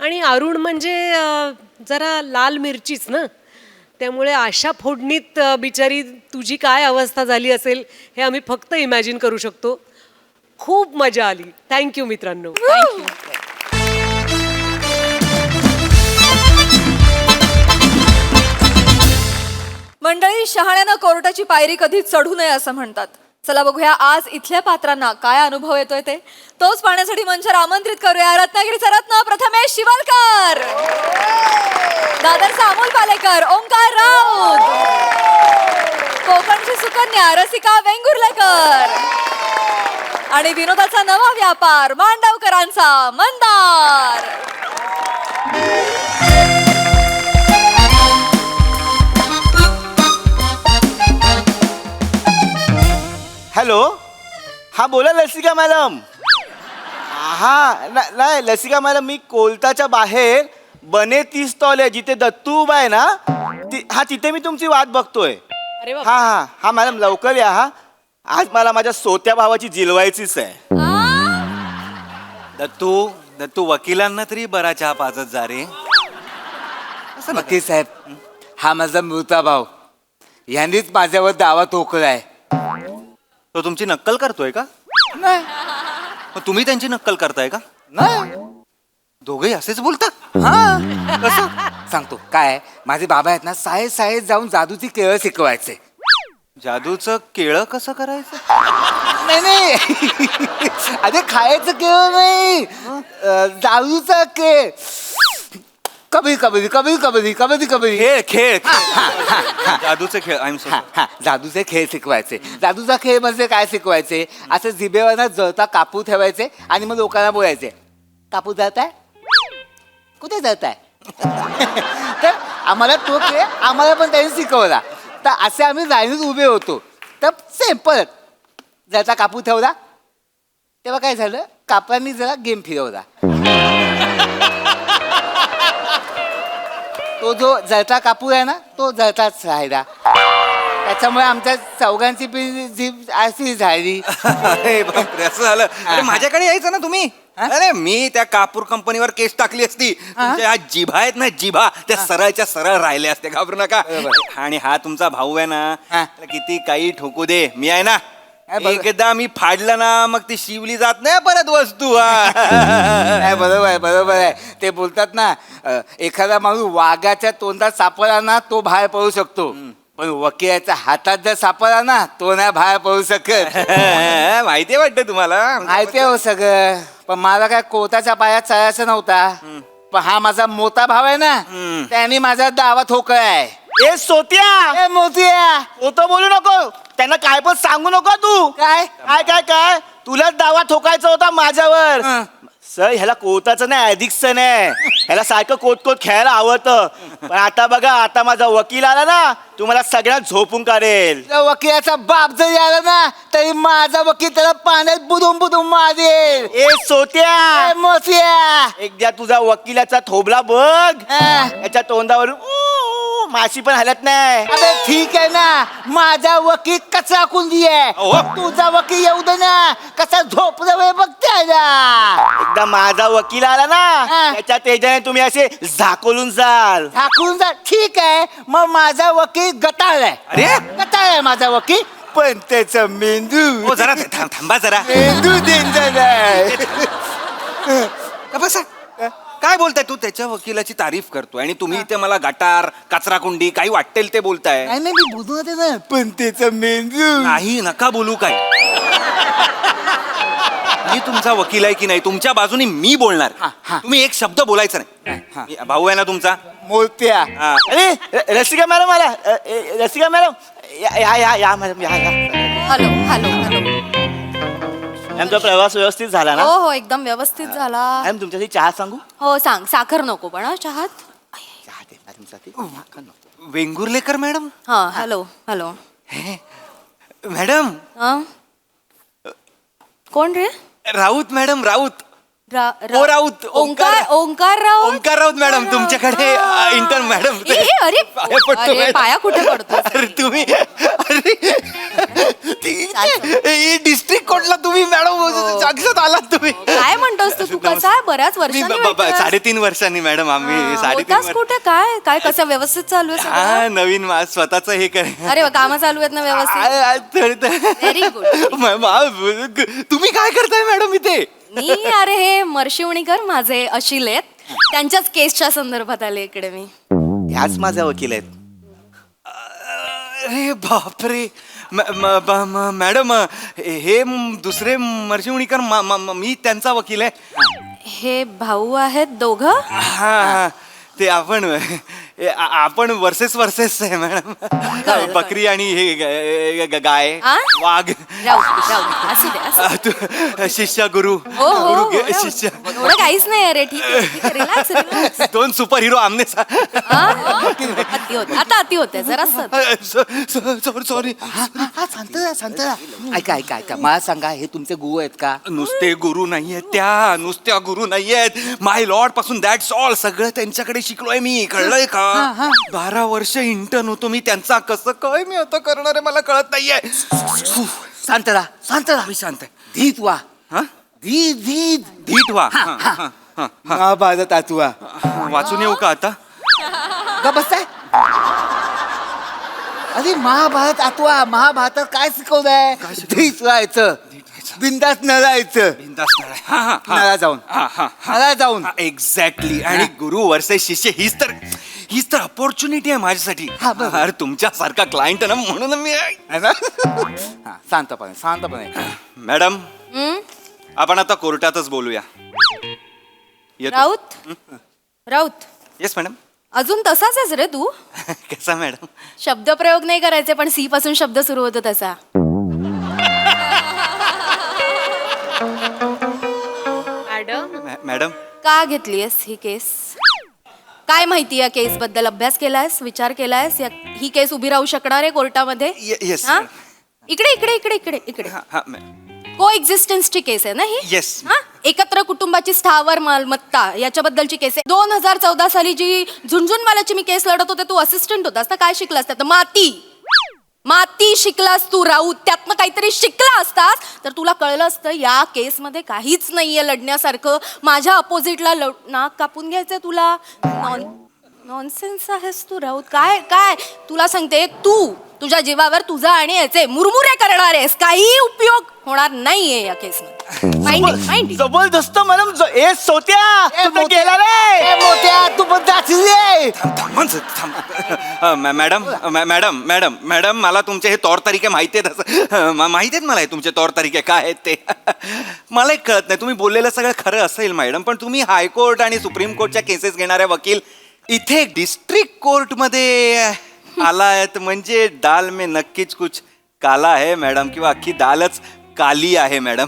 आणि अरुण म्हणजे जरा लाल मिरचीच ना. त्यामुळे अशा फोडणीत बिचारी तुझी काय अवस्था झाली असेल हे आम्ही फक्त इमॅजिन करू शकतो. खूप मजा आली. थँक्यू मित्रांनो. थँक्यू. मंडळी शहाण्यानं कोर्टाची पायरी कधी चढू नये असं म्हणतात. चला बघूया आज इथल्या पात्रांना काय अनुभव येतोय ते. तोच पाहण्यासाठी मंचावर आमंत्रित करूया रत्नागिरीचा रत्न प्रथमेश शिवलकर, दादरचा अमोल पालेकर, ओंकार राऊत, कोकणची सुकन्या रसिका वेंगुर्लेकर आणि विनोदाचा नवा व्यापार मांडवकरांचा मंदार. हॅलो हा बोला लसिका मॅडम. हा नाही लसिका मॅडम मी कोलताच्या बाहेर बने 30 स्टॉल आहे जिथे दत्तू उभा आहे ना हा तिथे मी तुमची वाट बघतोय. अरे वा. हा हा हा मॅडम लवकर या. हा आज मला माझ्या सोत्या भावाची जिलवायचीच आहे. दत्तू दत्तू वकिलांना तरी बरा चहा पाजत जा रे. वकील साहेब हा माझा मृता भाऊ यांनीच माझ्यावर दावा ठोकलाय. तो तुमची नक्कल करतोय का? नाही मग तुम्ही त्यांची नक्कल करताय का? नाही दोघेही असेच बोलतात? हा कसं सांगतो काय, माझे बाबा आहेत ना शाळेत शाळेत जाऊन जादूची केळं शिकवायचे. जादूचं केळं कसं करायचं? नाही नाही अरे खायचं केळं नाही, जादूचा केळ. कबड्डी कबड्डी कबड्डी कबड्डी कबड्डी कबड्डी खेळ खेळ जादूचे खेळ. आय एम सो जादूचे खेळ शिकवायचे. जादूचा खेळ म्हणजे काय शिकवायचे, असं जिभेवर ना जळता कापूर ठेवायचे आणि मग लोकांना बोलायचे, कापूर जळताय, कुठे जळताय? तर आम्हाला तो खेळ आम्हाला पण त्यांनी शिकवला. तर असे आम्ही लाईनीत उभे होतो. तर सेम परत जळता कापूर ठेवला, तेव्हा काय झालं, कापरांनी जरा गेम फिरवला. तो जो जळता कापूर आहे ना तो जळताच राहिला. त्याच्यामुळे आमच्या चौघांची जीभ अशी झाली. अरे बापरे, असं झालं. अरे माझ्याकडे यायचं ना तुम्ही. अरे मी त्या कापूर कंपनीवर केस टाकली असती. तुमच्या ह्या जिभा आहेत ना, जिभा त्या सरळच्या सरळ राहिल्या असते. घाबरू नका. आणि हा तुमचा भाऊ आहे ना, त्याला किती काही ठोकू दे, मी आहे ना, एकदा मी फाडलं ना मग ती शिवली जात नाही परत वस्तू. नाही, बरोबर आहे बरोबर आहे. ते बोलतात ना, एखादा माणूस वाघाच्या तोंडात सापडला ना तो बाहेर पडू शकतो, पण वकिलाच्या हातात जर सापडला ना तो नाही बाहेर पडू शकत. माहिती वाटतं तुम्हाला? माहिती आहे हो सगळं, पण मला काय कोर्टाच्या पायात चालायचं नव्हता. पण हा माझा मोठा भाव आहे ना, त्याने माझा दावा ठोकलाय. ए सोत्या, ए मोतिया, तो बोलू नको, त्यांना काय पण सांगू नको तू. काय काय काय काय तुलाच दावा ठोकायचा होता माझ्यावर. सर ह्याला कोर्टाचं नाही, ॲडिक्शन आहे. ह्याला सारखं कोट कोट खेळायला आवडतं. पण आता बघा, आता माझा वकील आला ना, तुम्हाला सगळ्यांना झोपून काढेल. त्या वकिलाचा बाप जरी आला ना तरी माझा वकील त्याला पाण्यात बुडून बुडून मारेल. ए सोत्या, ए मोतिया, एकदा तुझा वकिलाचा थोबला बघ, हा. याच्या तोंडावर माशी पण हलत नाही. अबे ठीक आहे ना, माझा वकील कचरा कुंडी आहे. तुझा वकील येऊ दे ना, कसा झोपला वेळ बघते. एकदा माझा वकील आला ना, हा. त्याच्या तेजाने तुम्ही असे झाकोलून जाल. झाकून जा. ठीक आहे, मग माझा वकील गटाळ आहे. अरे गटाळ आहे माझा वकील, पण त्याचा मेंदू हो जरा थांबा जरा. मेंदू डेंजर आहे. का बसा, काय बोलताय तू? त्याच्या वकिलाची तारीफ करतोय आणि तुम्ही इथे मला गटार कचरा कुंडी काही वाटेल ते बोलताय. नाही नाही, मी बोलू नव्हते ना, पण त्याचा मेंदू. नाही, नका बोलू काय. मी तुमचा वकील आहे की नाही, तुमच्या बाजूने मी बोलणार. तुम्ही एक शब्द बोलायचा नाही. भाऊ आहे ना तुमचा मोत्या. हा. अरे रसिका मॅडम आला. रसिका मॅडम या या या मॅडम या या. Hello hello hello. आमचा प्रवास व्यवस्थित झाला ना? हो हो एकदम व्यवस्थित झाला. मॅडम तुमच्यासाठी चहा सांगू? हो सांग. साखर नको पण चहात. चहा दे मॅडमसाठी. वेंगुर्लेकर मॅडम. हा हॅलो हॅलो. मॅडम हा कोण रे? राऊत मॅडम, राऊत. रा- ओ राऊत. ओंकार ओंकार राव. ओंकार राऊत मॅडम, तुमच्याकडे इंटर्न मॅडम. अरे पाया पडतो अरे मॅडम. पाया कुठे पडतो? अरे तुम्ही, अरे डिस्ट्रिक्ट कोर्टला तुम्ही मॅडम जागसात आलात तुम्ही. काय म्हणतोस तू कसा आहे? बऱ्याच वर्षांनी भेटतोय. 3.5 वर्षांनी मॅडम आम्ही. हा, 3.5 होतास कुठे? काय काय कसं व्यवस्थित चालू आहे सगळं? हा नवीन स्वतःच हे कर. अरे वा, कामं चालू आहेत ना व्यवस्थित? Very good. तुम्ही काय करताय मॅडम इथे? मी अरे हे मर्शिवणीकर माझे अशिल आहेत, त्यांच्याच केसच्या संदर्भात आले इकडे मी. ह्याच माझा वकील आहेत. अरे बापरे. मॅडम हे दुसरे मर्शिवणीकर, मी त्यांचा वकील आहे. हे भाऊ आहेत दोघं? हा ते आपण वर्सेस आहे मॅडम. बकरी आणि हे गाय, आ? वाघ. राहू दे, असू दे, असू दे. शिष्य गुरु. हो हो हो, गुरु शिष्य. एवढं काहीच नाही अरे. ठीक आहे, रिलॅक्स रिलॅक्स. 2 सुपर हिरो आमने. अति होते आता, अति होते जरा. सॉरी. शांत राहा. ऐका ऐका ऐका, मला सांगा, हे तुमचे गुरु आहेत का? नुसते गुरु नाहीयेत त्या, नुसत्या गुरु नाहीयेत. माय लॉर्ड पासून दॅट्स ऑल. सगळं त्यांच्याकडे शिकलोय मी, कळलंय का? 12 वर्ष इंटर्न होतो मी त्यांचा. कसं काय मी आता करणार आहे मला कळत नाहीये. शांत राहा, शांत राहा. मी शांत आहे. धीट व्हा. हा? धीट व्हा. महाभारत आतवा. वाचून येऊ का आता? का बसताय? अरे महाभारत आठवा. महाभारतात काय शिकवलंय? धीट राहायचं, बिंदास न राहायचं. नळा जाऊन नळा जाऊन. एक्झॅक्टली. आणि गुरु वर्से शिष्य हीच तर अपॉर्च्युनिटी आहे माझ्यासाठी. हा, बरोबर. अरे तुमच्यासारखा क्लायंट ना, म्हणून मी है ना? हा, शांतपणे. मॅडम आपण आता कोर्टातच बोलूया. Raut yes madam. अजून तसाच आहेस रे तू. कसा मॅडम? शब्दप्रयोग नाही करायचे पण सी पासून शब्द सुरू होतो तसा. मॅडम का घेतलीयस ही केस? काय माहिती या केस बद्दल? अभ्यास केलायस, विचार केलायस? ही केस उभी राहू शकणार आहे कोर्टामध्ये? येस. हा? इकडे इकडे इकडे इकडे इकडे हा को एक्झिस्टन्सची केस आहे ना ही? Yes. हा? एकत्र कुटुंबाची स्थावर मालमत्ता याच्याबद्दलची केस आहे. 2014 साली जी झुंझुनवाल्याची मी केस लढत होते, तू असिस्टंट होतास ना? काय शिकलास त्यात? माती शिकलास तू राऊत. त्यातनं काहीतरी शिकला असतास तर तुला कळलं असतं या केसमध्ये काहीच नाहीये लढण्यासारखं. माझ्या अपोजिटला नाक कापून घ्यायचंय तुला. नॉनसेन्स आहेस तू राऊत. काय काय तुला सांगते, तू तुझ्या जीवावर तुझा आणि याचे मुरमुरे करणार आहेस. काही उपयोग होणार नाहीये या केसमध्ये. जबरदस्त मॅडम. ए सोत्या, तू तर गेला रे. मोत्या, तू पण दाखले. मॅडम मला तुमचे हे तौर तरीके माहिती आहेत. माहिती आहेत मला हे तुमचे तौर तरीके काय आहेत ते. मलाही कळत नाही. तुम्ही बोललेलं सगळं खरं असेल मॅडम, पण तुम्ही हायकोर्ट आणि सुप्रीम कोर्टच्या केसेस घेणाऱ्या वकील इथे डिस्ट्रिक्ट कोर्टमध्ये आलायत म्हणजे दाल में नक्कीच कुछ काला आहे मॅडम, किंवा अख्खी दालच काली आहे मॅडम.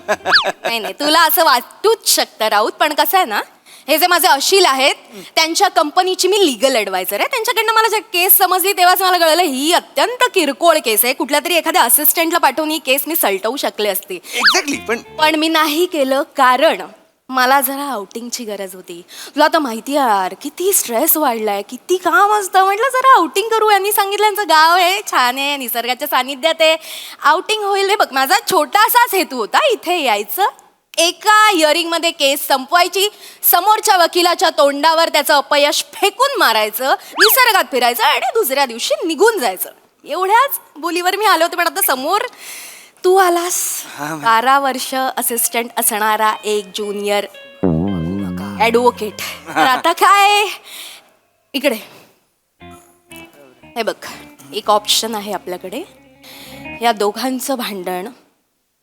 नाही तुला असं वाटूच शकतं राऊत, पण कसं आहे ना, हे जे माझे अशील आहेत त्यांच्या कंपनीची मी लिगल ॲडवायझर आहे. त्यांच्याकडनं मला जे केस समजली तेव्हाच मला कळलं ही अत्यंत किरकोळ केस आहे. कुठल्या तरी एखाद्या असिस्टंटला पाठवून ही केस मी सलटवू शकले असते. एक्झॅक्टली. पण मी नाही केलं कारण मला जरा आउटिंगची गरज होती. तुला आता माहिती आहे यार किती स्ट्रेस वाढलाय, किती काम असतं. म्हटलं जरा आउटिंग करू. यांनी सांगितलं यांचं गाव आहे, छान आहे, निसर्गाच्या सानिध्यात आहे, आउटिंग होईल. हे बघ माझा छोटासाच हेतू होता इथे यायचं, एका इयरिंगमध्ये केस संपवायची, समोरच्या वकिलाच्या तोंडावर त्याचं अपयश फेकून मारायचं, निसर्गात फिरायचं आणि दुसऱ्या दिवशी निघून जायचं. एवढ्याच बोलीवर मी आले होते. पण आता समोर तू आलास, 12 वर्ष असिस्टंट असणारा एक ज्युनियर ॲडव्होकेट. तर आता काय, इकडे हे बघ, एक ऑप्शन आहे आपल्याकडे. या दोघांचं भांडण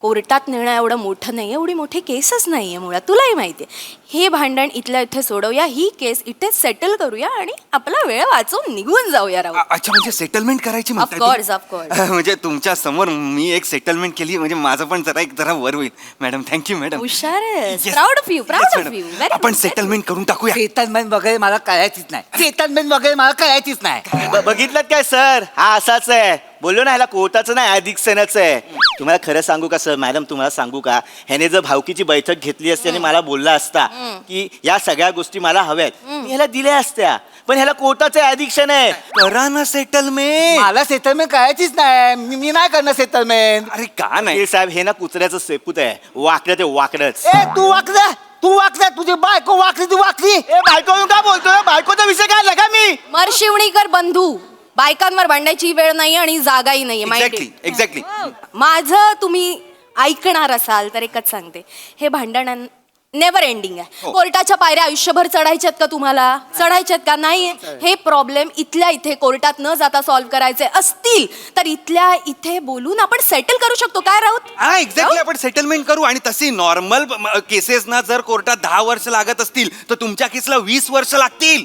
कोर्टात नेणं एवढं मोठं नाही, एवढी मोठी केसच नाही आहे मुळात, तुलाही माहिती आहे. हे भांडण इथल्या इथे सोडवूया, ही केस इथेच सेटल करूया आणि आपला वेळ वाचून निघून जाऊया. राहू. अच्छा, म्हणजे सेटलमेंट करायची म्हणताय ऑफकोर्स तुम्ही? ऑफकोर्स. म्हणजे तुमच्या समोर मी एक सेटलमेंट केली म्हणजे माझं पण जरा वर होईल. Madam thank you madam. हुशार आहेस. Yes. Proud of you, Yes, proud of madam. You. आपण सेटलमेंट करून टाकूया. सेटलमेंट वगैरे मला करायचीच नाही. सेटलमेंट वगैरे मला करायचीच नाही. बघितलं काय सर, हा असाच आहे. बोललो ना, ह्याला कोर्टाचं नाही अधिक सेनाचं आहे. तुम्हाला खरं सांगू का सर, मॅडम तुम्हाला सांगू का, ह्याने जर भावकीची बैठक घेतली असती आणि मला बोलला असता की या सगळ्या गोष्टी मला हव्यात, मी ह्याला दिल्या असत्या. पण ह्याला कोर्टाचं ॲडिक्शन आहे. करा ना सेटलमेंट. मला सेटलमेंट करायचीच नाही. मी नाही करणार सेटलमेंट. अरे का नाही? हे साहेब, हे ना कुत्र्याचं सेपूत आहे. वाकडं ते वाकडच. ए तू वाकडं, तुझी बायको वाकली, तू वाकली. ए बायको का बोलतोय? बायकोचा विषय काय लगा मी? मरशिवणीकर बंधू, बायकांवर भांडायची वेळ नाही आणि जागाही नाहीये. एक्झॅक्टली. माझं तुम्ही ऐकणार असाल तर एकच सांगते, हे भांडण नेव्हर एंडिंग आहे. कोर्टाच्या पायऱ्या आयुष्यभर चढायच्यात का तुम्हाला? चढायच्यात का? नाही. हे प्रॉब्लेम इथल्या इथे कोर्टात न जाता सॉल्व्ह करायचे असतील तर इथल्या इथे बोलून आपण सेटल करू शकतो. काय राऊत? हा एक्झॅक्टली. आपण सेटलमेंट करू. आणि तशी नॉर्मल केसेस ना जर कोर्टात 10 वर्ष लागत असतील तर तुमच्या केसला 20 वर्ष लागतील.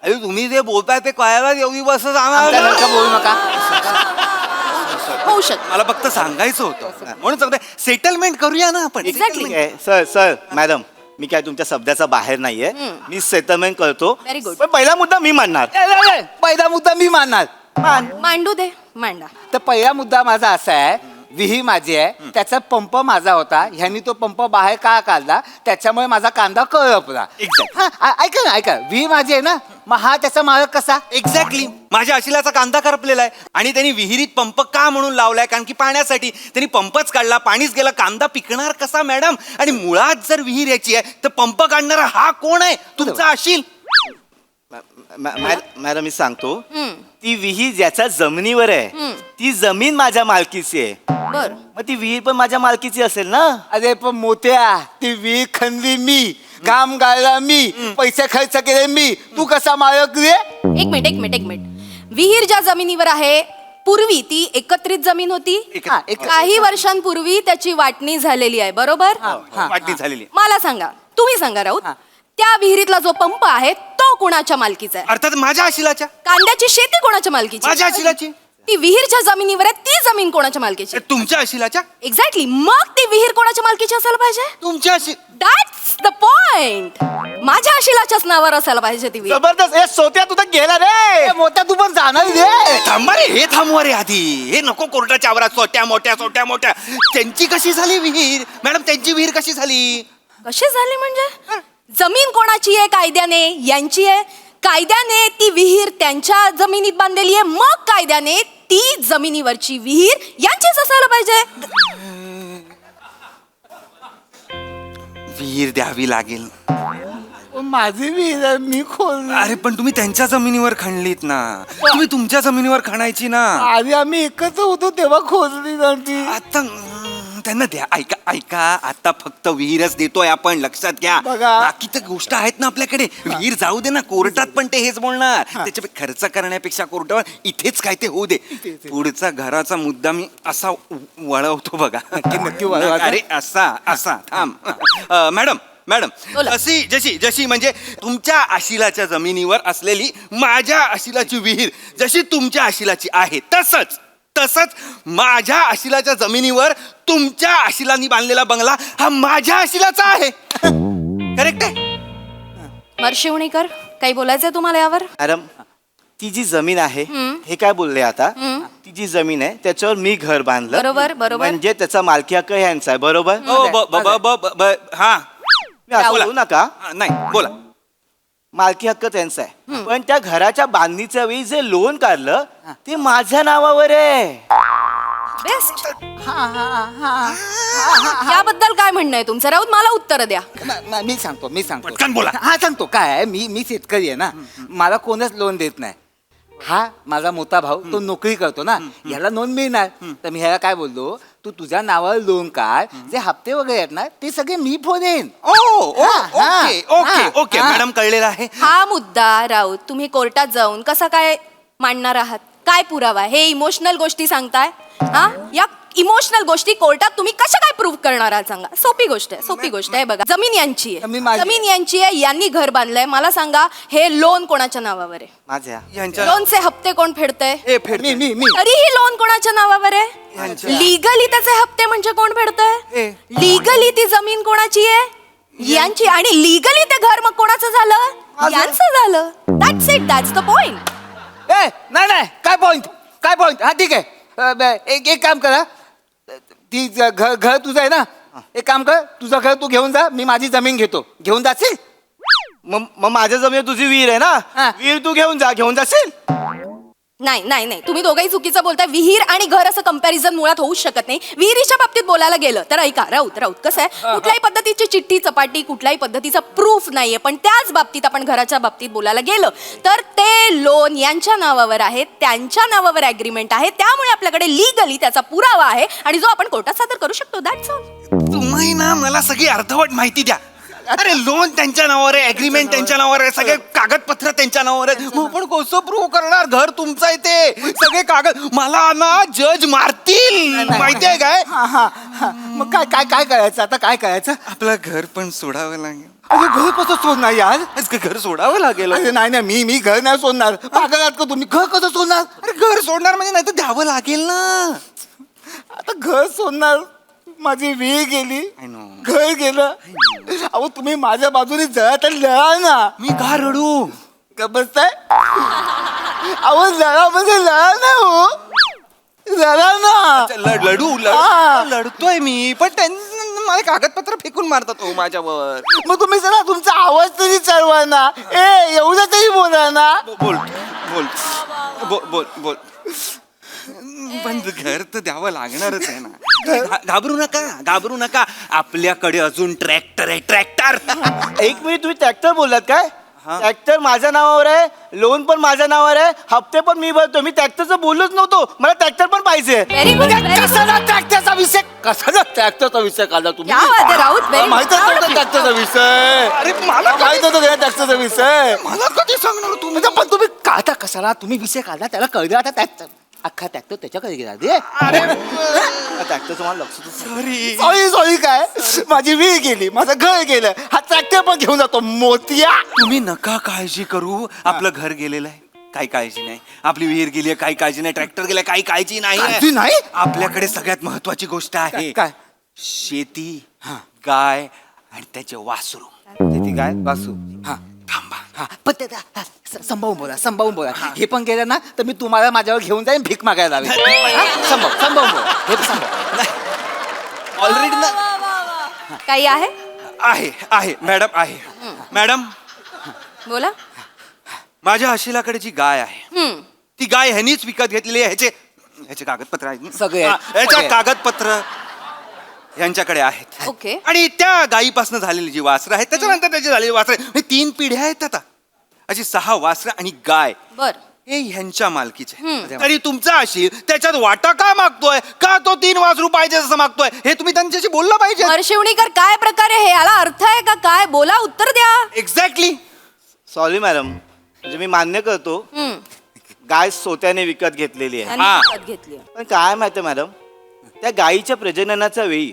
अरे तुम्ही जे बोलताय ते कळायला एवढी वर्ष बोलू नका. होऊ शकतं. मला फक्त सांगायचं होतं म्हणून सांगतोय सेटलमेंट करूया ना आपण. एक्झॅक्टली. सर मॅडम, मी काय तुमच्या शब्दाचा बाहेर नाहीये. मी सेटलमेंट करतो. Very good. पण पहिला मुद्दा मी मांडणार. पहिला मुद्दा मी मांडणार. मांडू दे, मांडा. तर पहिला मुद्दा माझा असा आहे, विहीर माझी आहे, त्याचा पंप माझा होता, ह्यांनी तो पंप बाहेर का काढला, त्याच्यामुळे माझा कांदा करपला. ऐका, विहीर माझी आहे ना, मग हा त्याचा मालक कसा? एक्झॅक्टली. माझ्या अशिलाचा कांदा करपलेला आहे आणि त्यांनी विहिरीत पंप का म्हणून लावलाय? कारण की पाण्यासाठी. त्यांनी पंपच काढला, पाणीच गेला, कांदा पिकणार कसा मॅडम? आणि मुळात जर विहीर याची आहे तर पंप काढणारा हा कोण आहे? तुमचा अशील. मॅडम मी सांगतो, ती विहीर ज्याच्या जमिनीवर आहे ती जमीन माझ्या मालकीची आहे. बर मग ती विहीर पण माझ्या मालकीची असेल ना. अरे पण मोठ्या ती विहीर खणली मी, काम गाळला मी, पैसे खर्च केले मी, तू कसा मालक रे? एक मिनिट विहीर ज्या जमिनीवर आहे पूर्वी ती एकत्रित जमीन होती. हा, एकत्रित. काही वर्षांपूर्वी त्याची वाटणी झालेली आहे, बरोबर? वाटणी झालेली मला सांगा, तुम्ही सांगा राऊत, त्या विहिरीतला जो पंप आहे तो कोणाच्या मालकीचा आहे? अर्थात माझ्या आशिलाच्या, कांद्याची शेती कोणाच्या मालकीची आहे? माझ्या आशिलाची, ती विहीरच्या जमिनीवर आहे ती जमीन कोणाच्या मालकीची आहे? तुमच्या आशिलाच्या, एक्झॅक्टली. मग ती विहीर कोणाच्या मालकीची असायला पाहिजे? तुमच्या आशी. That's the point. माझ्या आशिलाच्याच नावावर असायला पाहिजे ती विहीर. जबरदस्त. ए सोत्या तू तर गेला रे. ए, मोठा तू पण जाणार रे. थांबा रे, हे थांबवा रे आधी. हे नको कोर्टाच्या आवारात सोट्या मोठ्या. त्यांची कशी झाली विहीर? मॅडम त्यांची विहीर कशी झाली? कशी झाली म्हणजे? जमीन कोणाची आहे कायद्याने? यांची आहे. कायद्याने ती विहीर त्यांच्या जमिनीत बांधलेली आहे, मग कायद्याने ती जमिनीवरची विहीर यांचीच असायला पाहिजे. विहीर द्यावी लागेल. माझी विहीर आहे, मी खोल. अरे पण तुम्ही त्यांच्या जमिनीवर खणलीत ना, तुम्ही तुमच्या जमिनीवर खणायची ना. आधी आम्ही एकत्र होतो तेव्हा खोदली नव्हती. आता त्यांना द्या. ऐका आता फक्त विहीरच देतोय आपण, लक्षात घ्या. बघा. बाकी तर गोष्ट आहेत ना आपल्याकडे. विहीर जाऊ दे ना, कोर्टात पण ते हेच बोलणार. त्याच्या खर्च करण्यापेक्षा कोर्टावर इथेच काय ते होऊ दे. पुढचा घराचा मुद्दा मी असा वळवतो बघा. नक्की वळवा. अरे असा थांब. मॅडम बोला. जशी म्हणजे तुमच्या आशिलाच्या जमिनीवर असलेली माझ्या आशिलाची विहीर जशी तुमच्या आशिलाची आहे, तसंच माझ्या आशिलाच्या जमिनीवर तुमच्या आशिलांनी बांधलेला बंगला हा माझ्या आशिलाचा आहे. करेक्ट आहे? मर्शिवणीकर, काही बोलायचंय तुम्हाला यावर? मॅडम ती जी जमीन आहे हे काय बोलले आता, ती जी जमीन आहे त्याच्यावर मी घर बांधलं. बरोबर. म्हणजे त्याचा मालकी हक्क ह्यांचा आहे. बरोबर. हा मी असं बोलू नका. नाही बोला. मालकी हक्क त्यांचा आहे, पण त्या घराच्या बांधणीच्या वेळी जे लोन काढलं ते माझ्या नावावर आहे. बेस्ट. याबद्दल काय म्हणणं आहे तुमचं राऊत? मला उत्तर द्या. मी सांगतो पटकन बोला. हा सांगतो. काय आहे, मी शेतकरी आहे ना, मला कोणच लोन देत नाही. हा माझा मोठा भाऊ तो नोकरी करतो ना, याला लोन मिळणार. तर मी ह्याला काय बोललो, तू तुझ्या नावावर लोन काढ, जे हप्ते वगैरे आहेत ना ते सगळे मी फोडेन. ओके मॅडम, कळलेलं आहे. हा मुद्दा राऊत तुम्ही कोर्टात जाऊन कसा काय मांडणार आहात? काय पुरावा? हे इमोशनल गोष्टी सांगताय. हा, या इमोशनल गोष्टी कोर्टात तुम्ही कशा काय प्रूव्ह करणार आहात? सांगा. सोपी गोष्ट आहे. बघा, जमीन यांची आहे, जमीन यांची आहे, यांनी घर बांधलंय. मला सांगा, हे लोन कोणाच्या नावावर आहे? माझ्या. लोनचे हप्ते कोण फेडतंय? मी तरीही लोन कोणाच्या नावावर आहे? लिगली त्याचे हप्ते म्हणजे कोण फेडतंय? लिगली ती जमीन कोणाची आहे? यांची. आणि लिगली ते घर मग कोणाचं झालं? यांचं झालं. That's it. That's the point. नाही काय पॉइंट. हा ठीक आहे. एक काम करा, ती घर तुझं आहे ना, एक काम कर, तुझं घर तू घेऊन जा, मी माझी जमीन घेतो. घेऊन जाशील? मग माझ्या जमिनीवर तुझी विहीर आहे ना, विहीर तू घेऊन जाशील. नाही, तुम्ही दोघंही चुकीचं बोलताय. विहीर आणि घर असं कंपॅरिझन मुळात होऊच शकत नाही. विहिरीच्या बाबतीत बोलायला गेलं तर ऐका राऊत, कसं आहे, कुठल्याही पद्धतीची चिठ्ठी चपाटी, कुठल्याही पद्धतीचा प्रूफ नाहीये. पण त्याच बाबतीत आपण घराच्या बाबतीत बोलायला गेलं तर ते लोन यांच्या नावावर आहे, त्यांच्या नावावर अग्रीमेंट आहे. त्यामुळे आपल्याकडे लिगली त्याचा पुरावा आहे आणि जो आपण कोर्टात सादर करू शकतो. That's all. तुम्ही ना मला सगळी अर्धवट माहिती द्या. अरे लोन त्यांच्या नावावर आहे, अग्रीमेंट त्यांच्या नावावर आहे, सगळे कागदपत्र त्यांच्या नावावर आहेत. मग पण कसं प्रूव्ह करणार? घर तुमचं आहे, ते सगळे कागद मला ना जज मारतील. माहितीये काय? मग काय करायचं आता? काय करायचं? आपलं घर पण सोडावं लागेल. अरे घर कसं सोडणार यार? घर सोडावं लागेल. अरे नाही मी घर नाही सोडणार. पागलात का तुम्ही? घर कसं सोडणार? अरे घर सोडणार म्हणजे नाही तर द्यावं लागेल ना. आता घर सोडणार, माझी विहीर गेली, घर गेलं. अहो तुम्ही माझ्या बाजूने जरा तर लढा ना. मी का रडू? बसताय? अहो लढा ना हो, लढा ना. लढतोय मी, पण त्यांनी मला कागदपत्र फेकून मारतात हो माझ्यावर. मग तुम्ही जरा तुमचा आवाज तरी चढवा ना. एवढं तरी बोला ना. बोल. पण घर तर द्यावं लागणारच आहे ना. घाबरू नका. आपल्याकडे अजून ट्रॅक्टर आहे. ट्रॅक्टर. एक मिनिट, तुम्ही ट्रॅक्टर बोललात काय? ट्रॅक्टर माझ्या नावावर आहे, लोन पण माझ्या नावावर आहे, हप्ते पण मी भरतो. मी ट्रॅक्टरचं बोललोच नव्हतो, मला ट्रॅक्टर पण पाहिजे. Very good, very good. कशाला ट्रॅक्टरचा विषय, कशाला ट्रॅक्टरचा विषय काढला तुम्ही? क्या बात आहे, राऊत, very माहितच proud नव्हता of you. ट्रॅक्टरचा विषय. अरे मला माहित होतं का ट्रॅक्टरचा विषय? मला कधी सांगणार तू? म्हणजे पण तुम्ही काढता कशाला? तुम्ही विषय काढला, त्याला कळलं आता ट्रॅक्टर, अख्खा ट्रॅक्टर त्याच्याकडे गेला रे. ट्रॅक्टरचं मला लक्ष सॉरी सॉरी काय, माझी विहीर गेली, माझं घर गेलं, हा ट्रॅक्टर पण घेऊन जातो मोतिया. तुम्ही नका काळजी करू, आपलं घर गेलेलं आहे, काही काळजी नाही. आपली विहीर गेली आहे, काही काळजी नाही. ट्रॅक्टर गेला, काही काळजी काळजी नाही. नाही? आपल्याकडे सगळ्यात महत्वाची गोष्ट आहे. काय? शेती, गाय आणि त्याचे वासरू. किती काय वासू? हा थांबा, हा पण ते संभावून बोला. हे पण गेलं ना तर मी तुम्हाला माझ्यावर घेऊन जाईन, भीक मागायला लावेन. संभावून बोला, हे संभाव. ऑलरेडी ना काही आहे आहे मॅडम, आहे मॅडम. बोला. माझ्या आशिलाकडे जी गाय आहे, ती गाय ह्यानीच विकत घेतलेली आहे. ह्याचे कागदपत्र आहेत सगळे आहेत. ह्याच्या कागदपत्र यांच्याकडे आहेत. ओके. आणि त्या गायीपासून झालेली जी वासरं आहेत, त्याच्यानंतर त्याची झालेली वासरं, हे 3 पिढ्या आहेत आता. अशी 6 वासरं आणि गाय बर. हे ह्यांच्या मालकीचे. तरी तुमचा असेल त्याच्यात वाटा का मागतोय, का तो 3 वासरू पाहिजे असं मागतोय, हे तुम्ही त्यांच्याशी बोललं पाहिजे. हर्षिवणीकर, काय प्रकार आहे हे? याला अर्थ आहे का काय? बोला, उत्तर द्या. एक्झॅक्टली. सॉरी मॅडम, म्हणजे मी मान्य करतो, गाय सोत्याने विकत घेतलेली आहे. त्यांनी विकत घेतली. पण काय माहिती मॅडम, त्या गायीच्या प्रजननाच्या वेळी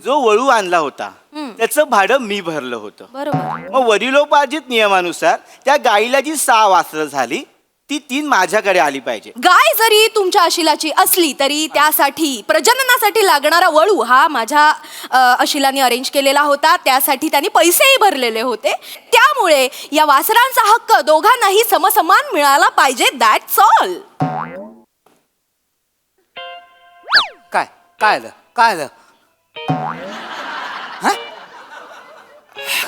जो वळू आणला होता त्याचं भाडं मी भरलं होतं. बरोबर. मग वडिलोपार्जित नियमानुसार त्या गायीला जी 6 वासरं झाली ती 3 माझ्याकडे आली पाहिजे. गाय जरी तुमच्या अशिलाची असली तरी त्यासाठी प्रजननासाठी लागणारा वळू हा माझ्या अशिलाने अरेंज केलेला होता. त्यासाठी त्यांनी पैसेही भरलेले होते. त्यामुळे या वासरांचा हक्क दोघांनाही समसमान मिळाला पाहिजे. That's all. काय आलं?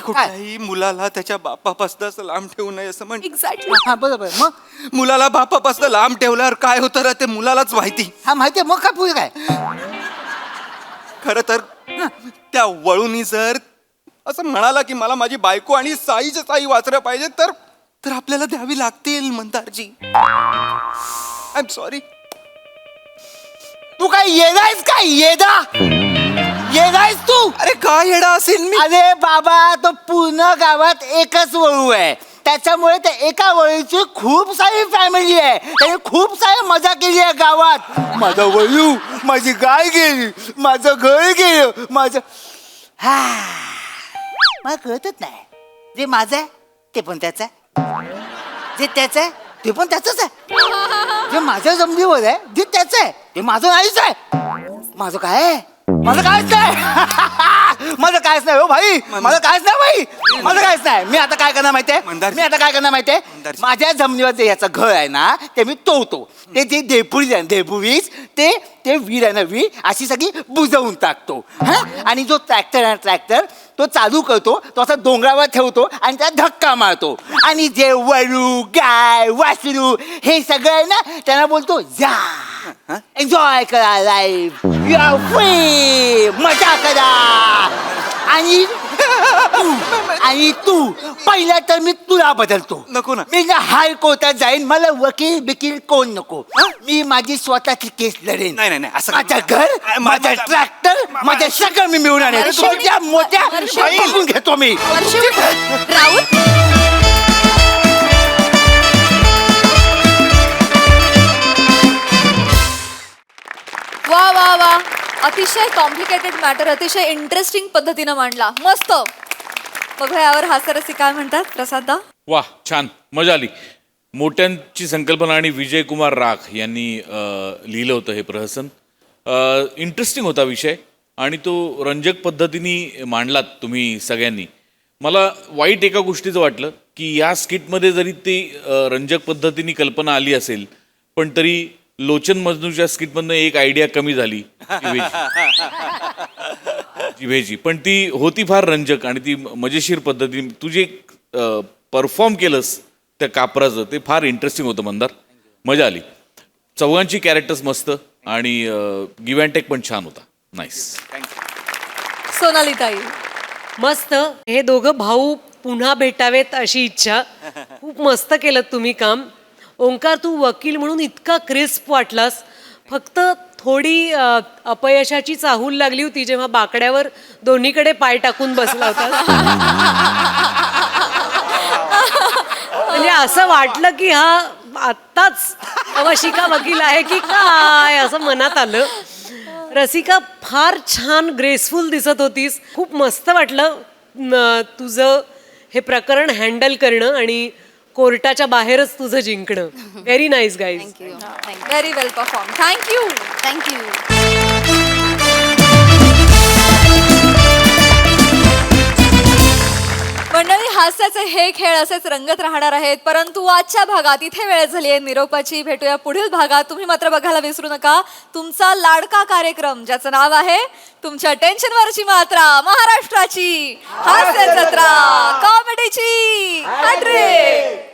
कुठल्याही मुलाला त्याच्या बापापासून असं लांब ठेवू नये असं म्हण. एक्झॅक्टली. हा बरोबर. मग मुलाला बापापासून लांब ठेवल्यावर काय होतं रे, ते मुलालाच माहिती. हा माहितीये, मग काय पुढे काय? खर तर त्या वळूनी जर असं म्हणाला की मला माझी बायको आणि साईच्या साई वाचऱ्या पाहिजे, तर आपल्याला द्यावी लागतील मंदारजी. I am sorry. तू काय येडायस काय? येडायस तू? अरे काय येडा असेल मी? अरे बाबा, तो पूर्ण गावात एकच वळू आहे, त्याच्यामुळे त्या एका वळूची खूप सारी फॅमिली आहे. त्याने खूप सारी मजा केली आहे गावात. माझा वळू, माझी गाय गेली, माझं घर गेलं, मला कळतच नाही. जे माझं आहे ते पण त्याचं आहे, जे त्याचं आहे ते पण त्याचंच आहे, जे माझ्या जमिनीवर आहे जे त्याचं आहे ते माझं नाहीच आहे. माझं काय आहे? माझं कायच नाही. माझं कायच नाही हो भाई, माझं कायच नाही भाई, माझं कायच नाही. मी आता काय करणार माहितीये, माझ्या जमिनीवर जे याचं घर आहे ना ते मी तोडतो. ते जे देपुरी आहे, देपुरीच ते वीर आहे ना, वीर अशी सगळी बुजवून टाकतो. हा, आणि जो ट्रॅक्टर आहे ट्रॅक्टर तो चालू करतो, तो असा डोंगरावर ठेवतो आणि त्याला धक्का मारतो. आणि जे वळू, गाय, वासरू हे सगळं आहे ना त्यांना बोलतो जा, एन्जॉय करा लाईफ, यू आर फ्री, मजा करा. आणि तू पहिला तर मी तुला बदलतो. नको ना. मी ना हायकोर्टात जाईन, मला वकील बिकील कोण नको. मी माझी स्वतःची केस लढेन. नाही असं माझं घर, माझं ट्रॅक्टर, माझ्या सगळं मी मिळून आणेन. छोट्या मोठ्या बघून घेतो मी. राऊत. वा वा वा, अतिशय कॉम्प्लिकेटेड मॅटर अतिशय इंटरेस्टिंग पद्धतीनं मांडला. मस्त. बघा यावर हास्यरसी काय म्हणतात प्रसाद. वा, छान, मजा आली. मोठ्यांची संकल्पना आणि विजय कुमार राख यांनी लिहिलं होतं हे प्रहसन. इंटरेस्टिंग होता विषय आणि तो रंजक पद्धतीने मांडलात तुम्ही सगळ्यांनी. मला वाईट एका गोष्टीचं वाटलं की या स्किटमध्ये जरी ती रंजक पद्धतीने कल्पना आली असेल पण तरी लोचन मजनूच्या स्किटमधनं एक आयडिया कमी झाली, जिभेची. पण ती होती फार रंजक आणि ती मजेशीर पद्धतीने तू जे परफॉर्म केलंस त्या कापराचं ते फार इंटरेस्टिंग होतं मंदार. मजा आली. चौघांची कॅरेक्टर्स मस्त आणि गिव्ह अँड टेक पण छान होता. नाईस. सोनाली ताई. मस्त. हे दोघं भाऊ पुन्हा भेटावेत अशी इच्छा. खूप मस्त केलं तुम्ही काम. ओंकार, तू वकील म्हणून इतका क्रिस्प वाटलास. फक्त थोडी अपयशाची चाहूल लागली होती जेव्हा बाकड्यावर दोन्हीकडे पाय टाकून बसला होता. म्हणजे असं वाटलं की हा आत्ताच अवशिका वकील आहे की काय असं मनात आलं. रसिका, फार छान ग्रेसफुल दिसत होतीस. खूप मस्त वाटलं तुझं हे प्रकरण हँडल करणं आणि कोर्टाच्या बाहेरच तुझं जिंकणं. Very nice guys. व्हेरी वेल परफॉर्म. थँक्यू. थँक्यू. मंडळी, हास्याचे हे खेळ असेच रंगत राहणार आहेत, परंतु आजच्या भागात इथे वेळ झाली आहे निरोपाची. भेटूया पुढील भागात. तुम्ही मात्र बघायला विसरू नका तुमचा लाडका कार्यक्रम, ज्याचं नाव आहे तुमच्या टेन्शनवरची मात्रा, महाराष्ट्राची हास्य जत्रा, कॉमेडीची हॅट्रिक.